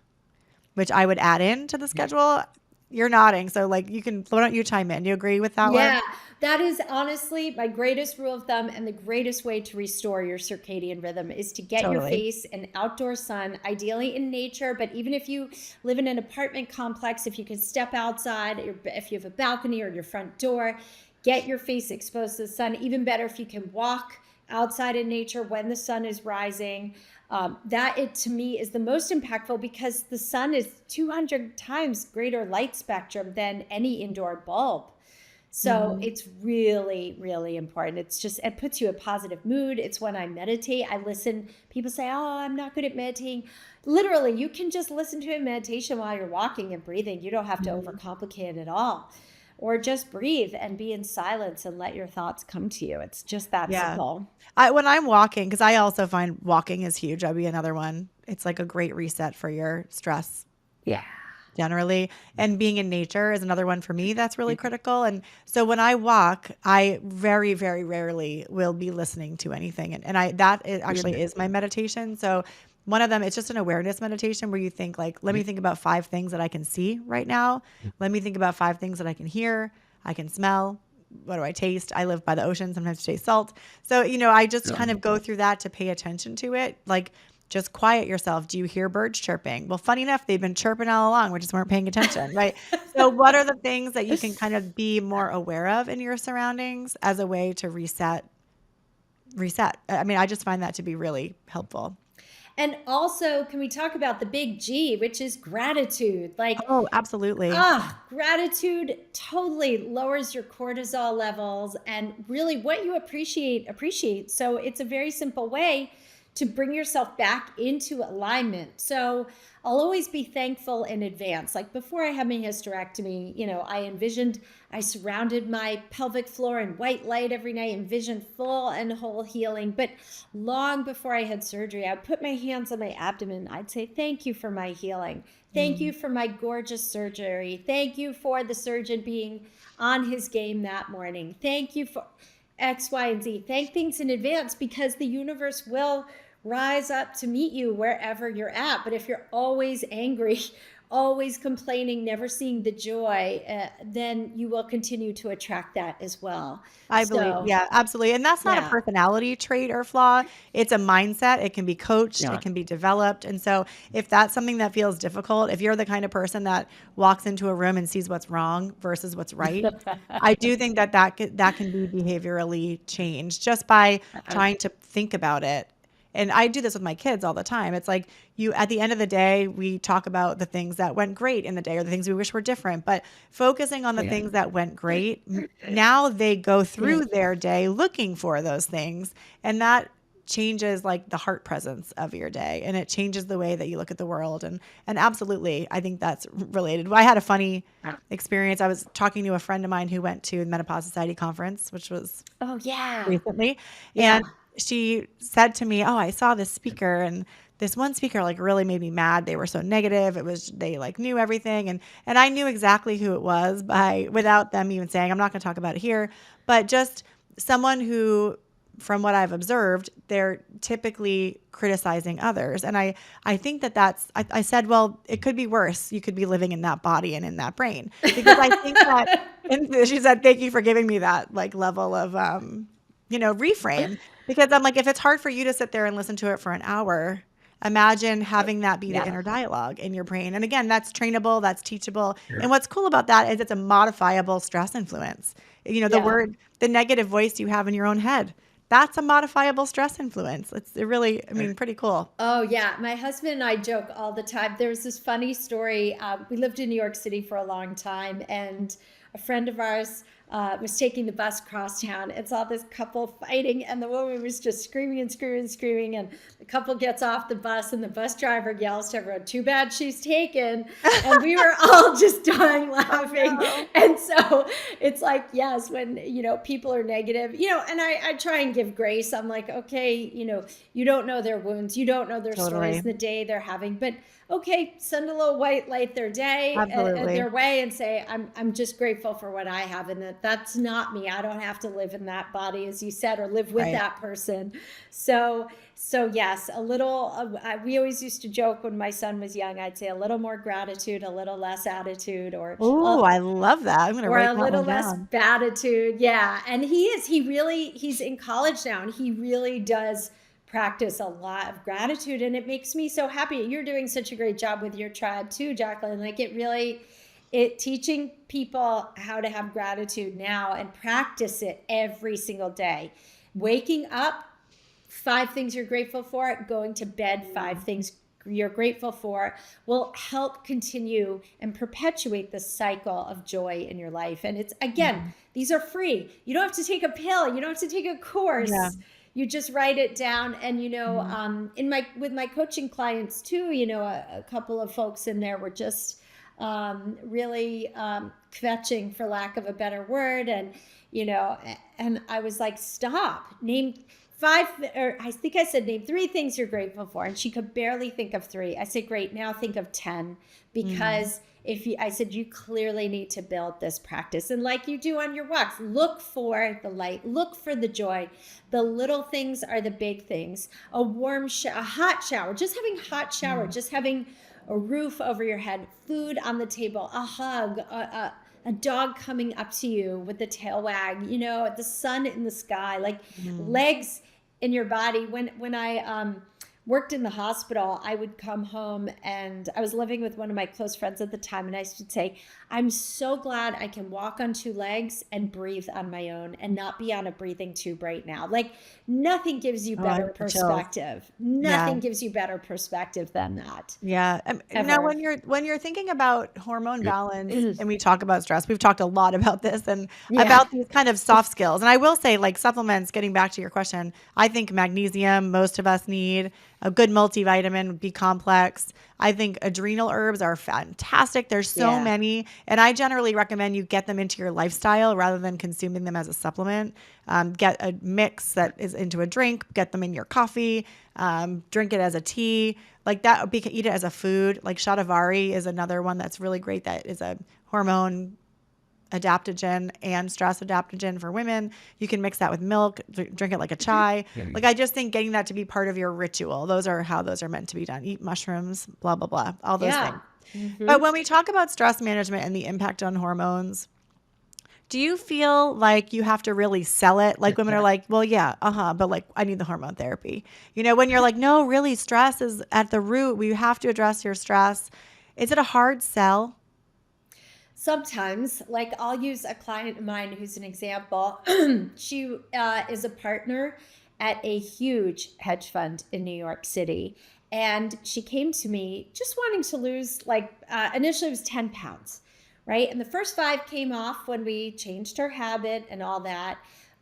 which I would add into the schedule. You're nodding. So why don't you chime in? Do you agree with that one? Yeah, that is honestly my greatest rule of thumb, and the greatest way to restore your circadian rhythm is to get your face in outdoor sun, ideally in nature. But even if you live in an apartment complex, if you can step outside, if you have a balcony or your front door, get your face exposed to the sun. Even better if you can walk outside in nature when the sun is rising. To me is the most impactful because the sun is 200 times greater light spectrum than any indoor bulb. So it's really, really important. It puts you in a positive mood. It's when I meditate, I listen. People say, oh, I'm not good at meditating. Literally, you can just listen to a meditation while you're walking and breathing. You don't have to overcomplicate it at all. Or just breathe and be in silence and let your thoughts come to you. It's just that simple. When I'm walking, because I also find walking is huge. That'd be another one. It's like a great reset for your stress. Yeah. Generally. And being in nature is another one for me that's really critical. And so when I walk, I very, very rarely will be listening to anything. And that actually is my meditation. So one of them, it's just an awareness meditation where you think like, let me think about 5 things that I can see right now. Let me think about 5 things that I can hear, I can smell. What do I taste? I live by the ocean. Sometimes I taste salt. So, I just kind of go through that to pay attention to it. Like, just quiet yourself. Do you hear birds chirping? Well, funny enough, they've been chirping all along. We just weren't paying attention, right? So what are the things that you can kind of be more aware of in your surroundings as a way to reset? I mean, I just find that to be really helpful. And also, can we talk about the big G, which is gratitude? Oh, absolutely. Gratitude totally lowers your cortisol levels, and really what you appreciate. So it's a very simple way to bring yourself back into alignment. So I'll always be thankful in advance. Like before I had my hysterectomy, I surrounded my pelvic floor in white light every night, envisioned full and whole healing. But long before I had surgery, I'd put my hands on my abdomen. I'd say, thank you for my healing. Thank you for my gorgeous surgery. Thank you for the surgeon being on his game that morning. Thank you for X, Y, and Z. Thank things in advance, because the universe will rise up to meet you wherever you're at. But if you're always angry, always complaining, never seeing the joy, then you will continue to attract that as well. I believe, yeah, absolutely. And that's not a personality trait or flaw. It's a mindset. It can be coached. It can be developed. And so if that's something that feels difficult, if you're the kind of person that walks into a room and sees what's wrong versus what's right, I do think that can be behaviorally changed just by trying to think about it. And I do this with my kids all the time. It's like at the end of the day, we talk about the things that went great in the day or the things we wish were different, but focusing on the things that went great, now they go through their day looking for those things. And that changes like the heart presence of your day, and it changes the way that you look at the world. And absolutely, I think that's related. I had a funny experience. I was talking to a friend of mine who went to the Menopause Society conference, which was recently. And she said to me, I saw this speaker, and this one speaker like really made me mad. They were so negative. They like knew everything. And I knew exactly who it was without them even saying. I'm not going to talk about it here, but just someone who, from what I've observed, they're typically criticizing others. And I think I said, well, it could be worse. You could be living in that body and in that brain, because I think that, and she said, thank you for giving me that like level of, reframe. Because I'm like, if it's hard for you to sit there and listen to it for an hour, imagine having that be the inner dialogue in your brain. And again, that's trainable, that's teachable. Sure. And what's cool about that is it's a modifiable stress influence. The negative voice you have in your own head, that's a modifiable stress influence. It's really, pretty cool. Oh, yeah. My husband and I joke all the time. There was this funny story. We lived in New York City for a long time, and a friend of ours was taking the bus across town and saw this couple fighting, and the woman was just screaming and screaming and screaming, and the couple gets off the bus, and the bus driver yells to everyone, too bad she's taken. And we were all just dying laughing. And so it's like, yes, when people are negative, and I try and give grace. I'm like, okay, you don't know their wounds, you don't know their stories, the day they're having, but okay, send a little white light their day, their way, and say, I'm just grateful for what I have, and that's not me. I don't have to live in that body, as you said, or live with that person. So yes, a little, we always used to joke when my son was young, I'd say a little more gratitude, a little less attitude, I love that. I'm going to write that one down. Or a little less batitude. Yeah. And he's in college now, and he really does practice a lot of gratitude, and it makes me so happy. You're doing such a great job with your tribe too, Jaclyn. Like it teaching people how to have gratitude now and practice it every single day. Waking up, 5 things you're grateful for, going to bed, 5 things you're grateful for, will help continue and perpetuate the cycle of joy in your life. And it's, again, these are free. You don't have to take a pill. You don't have to take a course. Yeah. You just write it down. And, with my coaching clients too, a couple of folks in there were just really kvetching, for lack of a better word. And, and I was like, stop, name 5, or I think I said, name 3 things you're grateful for. And she could barely think of 3. I said, great, now think of 10, because I said, you clearly need to build this practice. And like you do on your walks, look for the light, look for the joy. The little things are the big things. A hot shower, just having hot shower, just having a roof over your head, food on the table, a hug, a dog coming up to you with the tail wag, the sun in the sky, like legs in your body. When worked in the hospital, I would come home, and I was living with one of my close friends at the time. And I would say, I'm so glad I can walk on 2 legs and breathe on my own and not be on a breathing tube right now. Like, nothing gives you better perspective. Nothing gives you better perspective than that. Yeah. Now, when you're thinking about hormone balance and we talk about stress, we've talked a lot about this and about these kind of soft skills. And I will say, like, supplements, getting back to your question, I think magnesium, most of us need. A good multivitamin, B complex. I think adrenal herbs are fantastic. There's so many. And I generally recommend you get them into your lifestyle rather than consuming them as a supplement. Get a mix that is into a drink, get them in your coffee, drink it as a tea. Like that, eat it as a food. Like shatavari is another one that's really great. That is a hormone adaptogen and stress adaptogen for women. You can mix that with milk, drink it like a chai. Like, I just think getting that to be part of your ritual. Those are how those are meant to be done. Eat mushrooms, blah, blah, blah, all those things. But when we talk about stress management and the impact on hormones, do you feel like you have to really sell it? Like women are like, well, yeah, but like, I need the hormone therapy. You know, when you're like, no, really, stress is at the root. We have to address your stress. Is it a hard sell? Sometimes, like, I'll use a client of mine who's an example. She is a partner at a huge hedge fund in New York City. And she came to me just wanting to lose, like, initially it was 10 pounds, right? And the first 5 came off when we changed her habit and all that.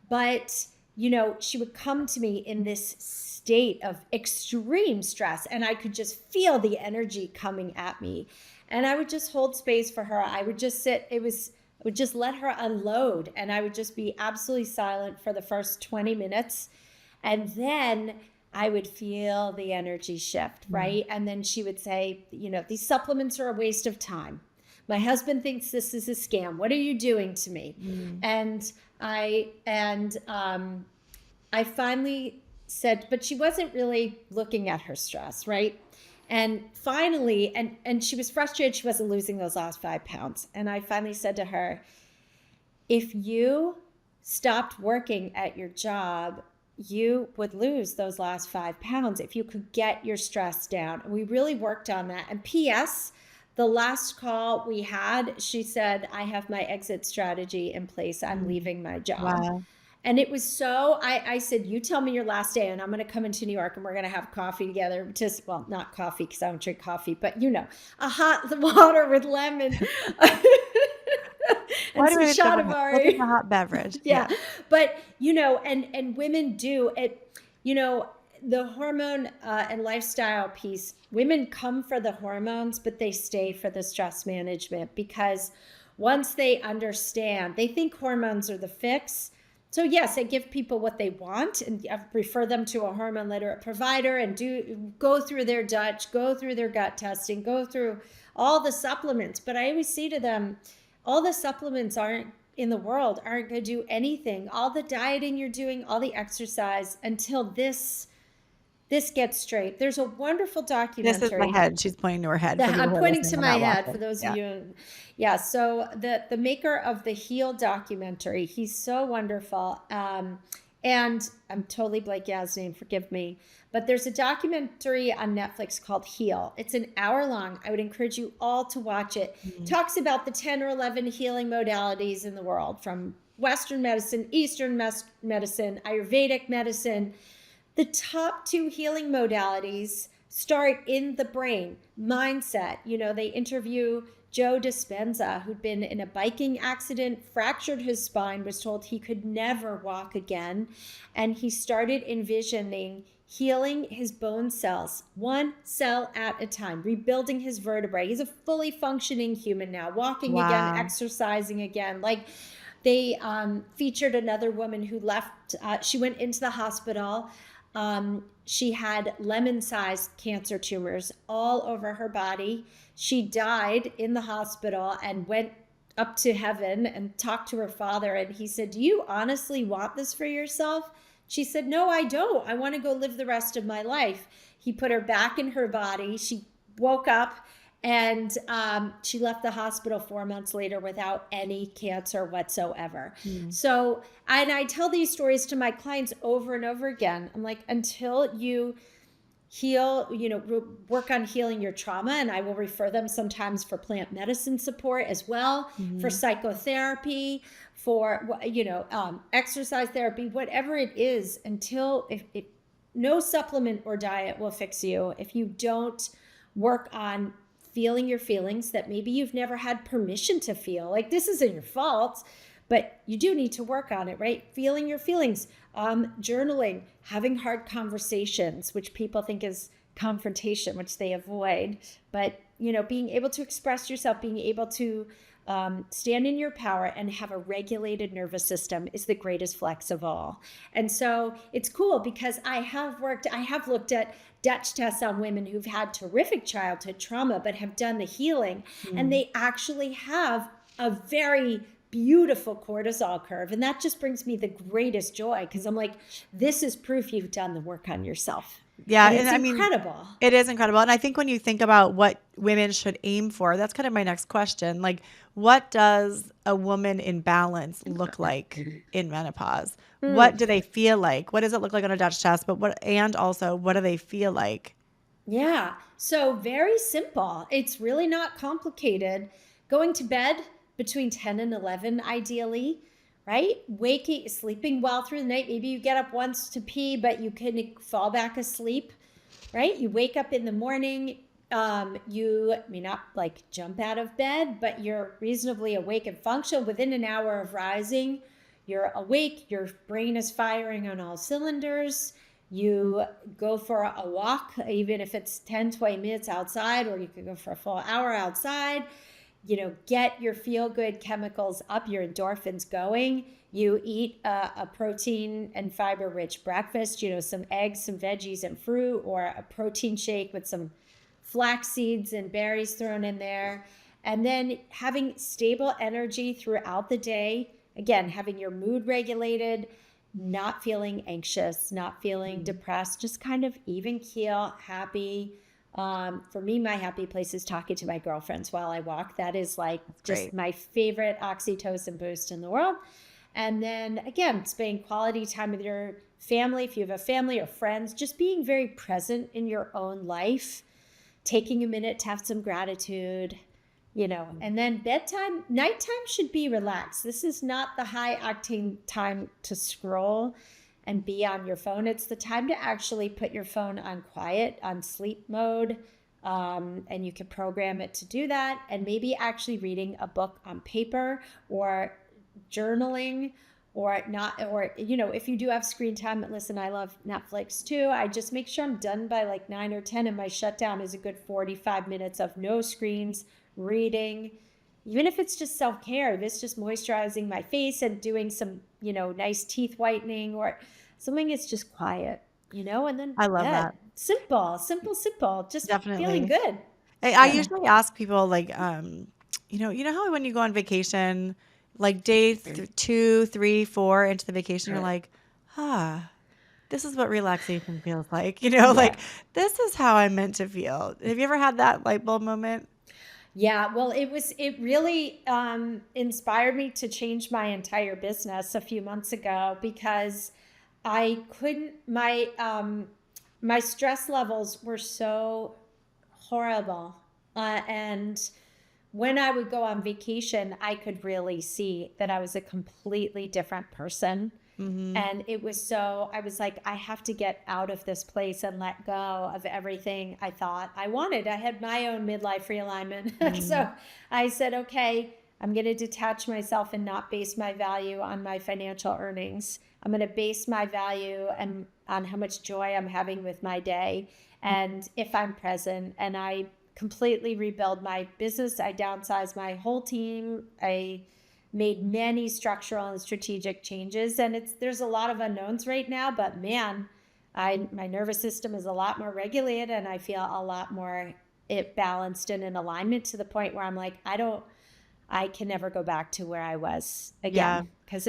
But, you know, she would come to me in this state of extreme stress, and I could just feel the energy coming at me. And I would just hold space for her. I would just sit. I would just let her unload. And I would just be absolutely silent for the first 20 minutes. And then I would feel the energy shift, right? And then she would say, you know, these supplements are a waste of time. My husband thinks this is a scam. What are you doing to me? And I finally said, but she wasn't really looking at her stress, right? And finally, and she was frustrated she wasn't losing those last 5 pounds. And I finally said to her, if you stopped working at your job, you would lose those last 5 pounds if you could get your stress down. And we really worked on that. And P.S., the last call we had, she said, I have my exit strategy in place. I'm leaving my job. Wow. And it was so, I said, you tell me your last day and I'm going to come into New York and we're going to have coffee together. Just, well, not coffee because I don't drink coffee, but, you know, a hot water with lemon and some shatavari. A hot beverage. Yeah. But, you know, and women do it, you know, the hormone and lifestyle piece, women come for the hormones, but they stay for the stress management because once they understand, they think hormones are the fix. So yes, I give people what they want and refer them to a hormone literate provider and go through their Dutch, go through their gut testing, go through all the supplements. But I always say to them, all the supplements in the world aren't going to do anything. All the dieting you're doing, all the exercise until this gets straight. There's a wonderful documentary. This is my head. She's pointing to her head. I'm pointing to my head for those of you. Yeah. So the maker of the Heal documentary, he's so wonderful. And I'm totally blanking his name. Forgive me. But there's a documentary on Netflix called Heal. It's an hour long. I would encourage you all to watch it. It talks about the 10 or 11 healing modalities in the world, from Western medicine, Eastern medicine, Ayurvedic medicine. The top 2 healing modalities start in the brain, mindset. You know, they interview Joe Dispenza, who'd been in a biking accident, fractured his spine, was told he could never walk again. And he started envisioning healing his bone cells, 1 cell at a time, rebuilding his vertebrae. He's a fully functioning human now, walking again, exercising again. Like, they featured another woman who left, she went into the hospital. She had lemon-sized cancer tumors all over her body. She died in the hospital and went up to heaven and talked to her father. And he said, do you honestly want this for yourself? She said, no, I don't. I want to go live the rest of my life. He put her back in her body. She woke up and she left the hospital 4 months later without any cancer whatsoever. So, and I tell these stories to my clients over and over again. I'm like, until you heal, work on healing your trauma. And I will refer them sometimes for plant medicine support as well, for psychotherapy, for, exercise therapy, whatever it is, until no supplement or diet will fix you if you don't work on feeling your feelings that maybe you've never had permission to feel. Like, this isn't your fault, but you do need to work on it, right? Feeling your feelings, journaling, having hard conversations, which people think is confrontation, which they avoid. But, being able to express yourself, being able to stand in your power and have a regulated nervous system is the greatest flex of all. And so it's cool because I have looked at Dutch tests on women who've had terrific childhood trauma, but have done the healing. And they actually have a very beautiful cortisol curve. And that just brings me the greatest joy, because I'm like, this is proof you've done the work on yourself. Yeah. And it's incredible. It is incredible. And I think when you think about what women should aim for, that's kind of my next question. Like, what does a woman in balance look like in menopause? What do they feel like? What does it look like on a Dutch test? And also, what do they feel like? Yeah. So very simple. It's really not complicated. Going to bed between 10 and 11, ideally, right? Sleeping well through the night. Maybe you get up once to pee, but you can fall back asleep, right? You wake up in the morning. You may not like jump out of bed, but you're reasonably awake and functional within an hour of rising. You're awake. Your brain is firing on all cylinders. You go for a walk, even if it's 10, 20 minutes outside, or you could go for a full hour outside. Get your feel-good chemicals up, your endorphins going. You eat a protein and fiber-rich breakfast, some eggs, some veggies and fruit, or a protein shake with some flax seeds and berries thrown in there. And then having stable energy throughout the day. Again, having your mood regulated, not feeling anxious, not feeling depressed, just kind of even keel, happy. For me, my happy place is talking to my girlfriends while I walk. That is just my favorite oxytocin boost in the world. And then again, spending quality time with your family, if you have a family or friends, just being very present in your own life, taking a minute to have some gratitude, and then nighttime should be relaxed. This is not the high octane time to scroll and be on your phone. It's the time to actually put your phone on quiet, on sleep mode. And you can program it to do that. And maybe actually reading a book on paper or journaling if you do have screen time, listen, I love Netflix too. I just make sure I'm done by 9 or 10, and my shutdown is a good 45 minutes of no screens, reading. Even if it's just self-care, if it's just moisturizing my face and doing some, nice teeth whitening or something, it's just quiet, and then I love that. Simple, just Definitely. Feeling good. I usually ask people how when you go on vacation, day 2, 3, 4 into the vacation, you're like, this is what relaxation feels like. This is how I'm meant to feel. Have you ever had that light bulb moment? Yeah, well, it really inspired me to change my entire business a few months ago, because I couldn't, my stress levels were so horrible. And when I would go on vacation, I could really see that I was a completely different person. Mm-hmm. And I was like, I have to get out of this place and let go of everything I thought I wanted. I had my own midlife realignment. Mm-hmm. So I said, okay, I'm going to detach myself and not base my value on my financial earnings. I'm going to base my value on how much joy I'm having with my day. And if I'm present, and I completely rebuild my business. I downsized my whole team. I made many structural and strategic changes, and there's a lot of unknowns right now, but man, my nervous system is a lot more regulated, and I feel a lot more balanced and in alignment, to the point where I'm like, I can never go back to where I was again. Because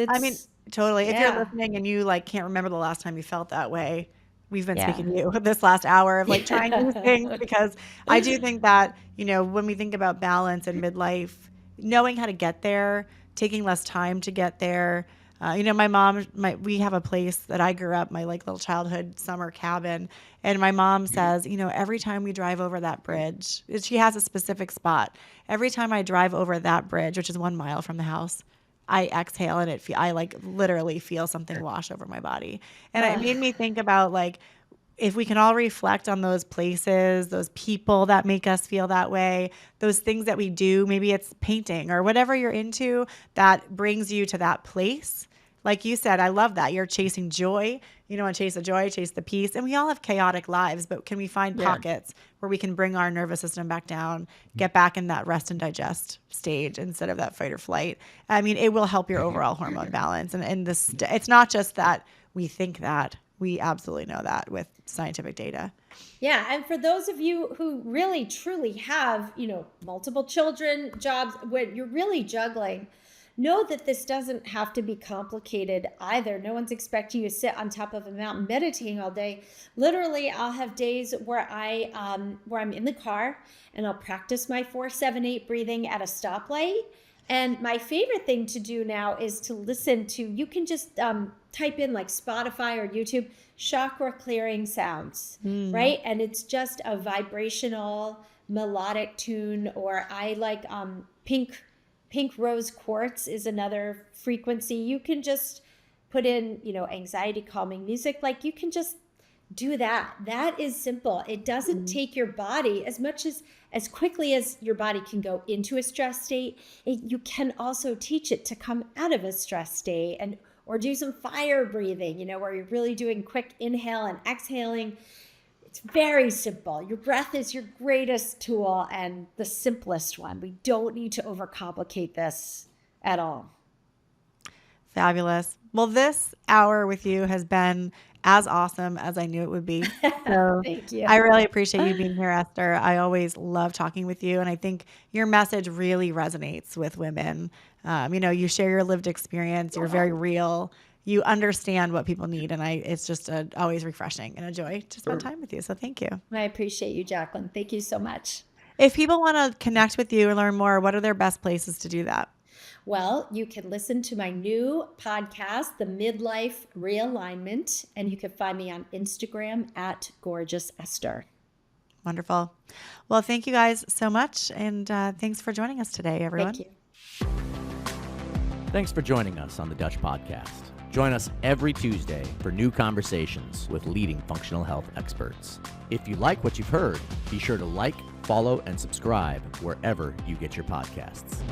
totally. If you're listening and you can't remember the last time you felt that way, we've been speaking to you this last hour of trying new things, because I do think that, when we think about balance and midlife, knowing how to get there, taking less time to get there, My mom, we have a place that I grew up, my like little childhood summer cabin. And my mom says, every time we drive over that bridge, she has a specific spot. Every time I drive over that bridge, which is 1 mile from the house, I exhale and I like literally feel something wash over my body. And it made me think about like, if we can all reflect on those places, those people that make us feel that way, those things that we do, maybe it's painting or whatever you're into that brings you to that place. Like you said, I love that. You're chasing joy. You want to chase the joy, chase the peace. And we all have chaotic lives, but can we find pockets where we can bring our nervous system back down, get back in that rest and digest stage instead of that fight or flight? I mean, it will help your overall hormone balance. And it's not just that we think that. We absolutely know that with scientific data. Yeah. And for those of you who really, truly have, multiple children, jobs, when you're really juggling, know that this doesn't have to be complicated either. No one's expecting you to sit on top of a mountain meditating all day. Literally, I'll have days where I'm in the car and I'll practice my 4-7-8 breathing at a stoplight. And my favorite thing to do now is to listen to, you can just type in like Spotify or YouTube, chakra clearing sounds, right? And it's just a vibrational melodic tune, or I like pink rose quartz is another frequency. You can just put in, anxiety calming music. Like you can just do that. That is simple. It doesn't take your body as quickly as your body can go into a stress state. You can also teach it to come out of a stress state or do some fire breathing, where you're really doing quick inhale and exhaling. It's very simple. Your breath is your greatest tool and the simplest one. We don't need to overcomplicate this at all. Fabulous. Well, this hour with you has been as awesome as I knew it would be. So Thank you. I really appreciate you being here, Esther. I always love talking with you. And I think your message really resonates with women. You share your lived experience. You're very real. You understand what people need. And it's just always refreshing and a joy to spend time with you. So thank you. I appreciate you, Jaclyn. Thank you so much. If people want to connect with you and learn more, what are their best places to do that? Well, you can listen to my new podcast, The Midlife Realignment, and you can find me on Instagram at Gorgeous Esther. Wonderful. Well, thank you guys so much. And thanks for joining us today, everyone. Thank you. Thanks for joining us on the Dutch Podcast. Join us every Tuesday for new conversations with leading functional health experts. If you like what you've heard, be sure to like, follow, and subscribe wherever you get your podcasts.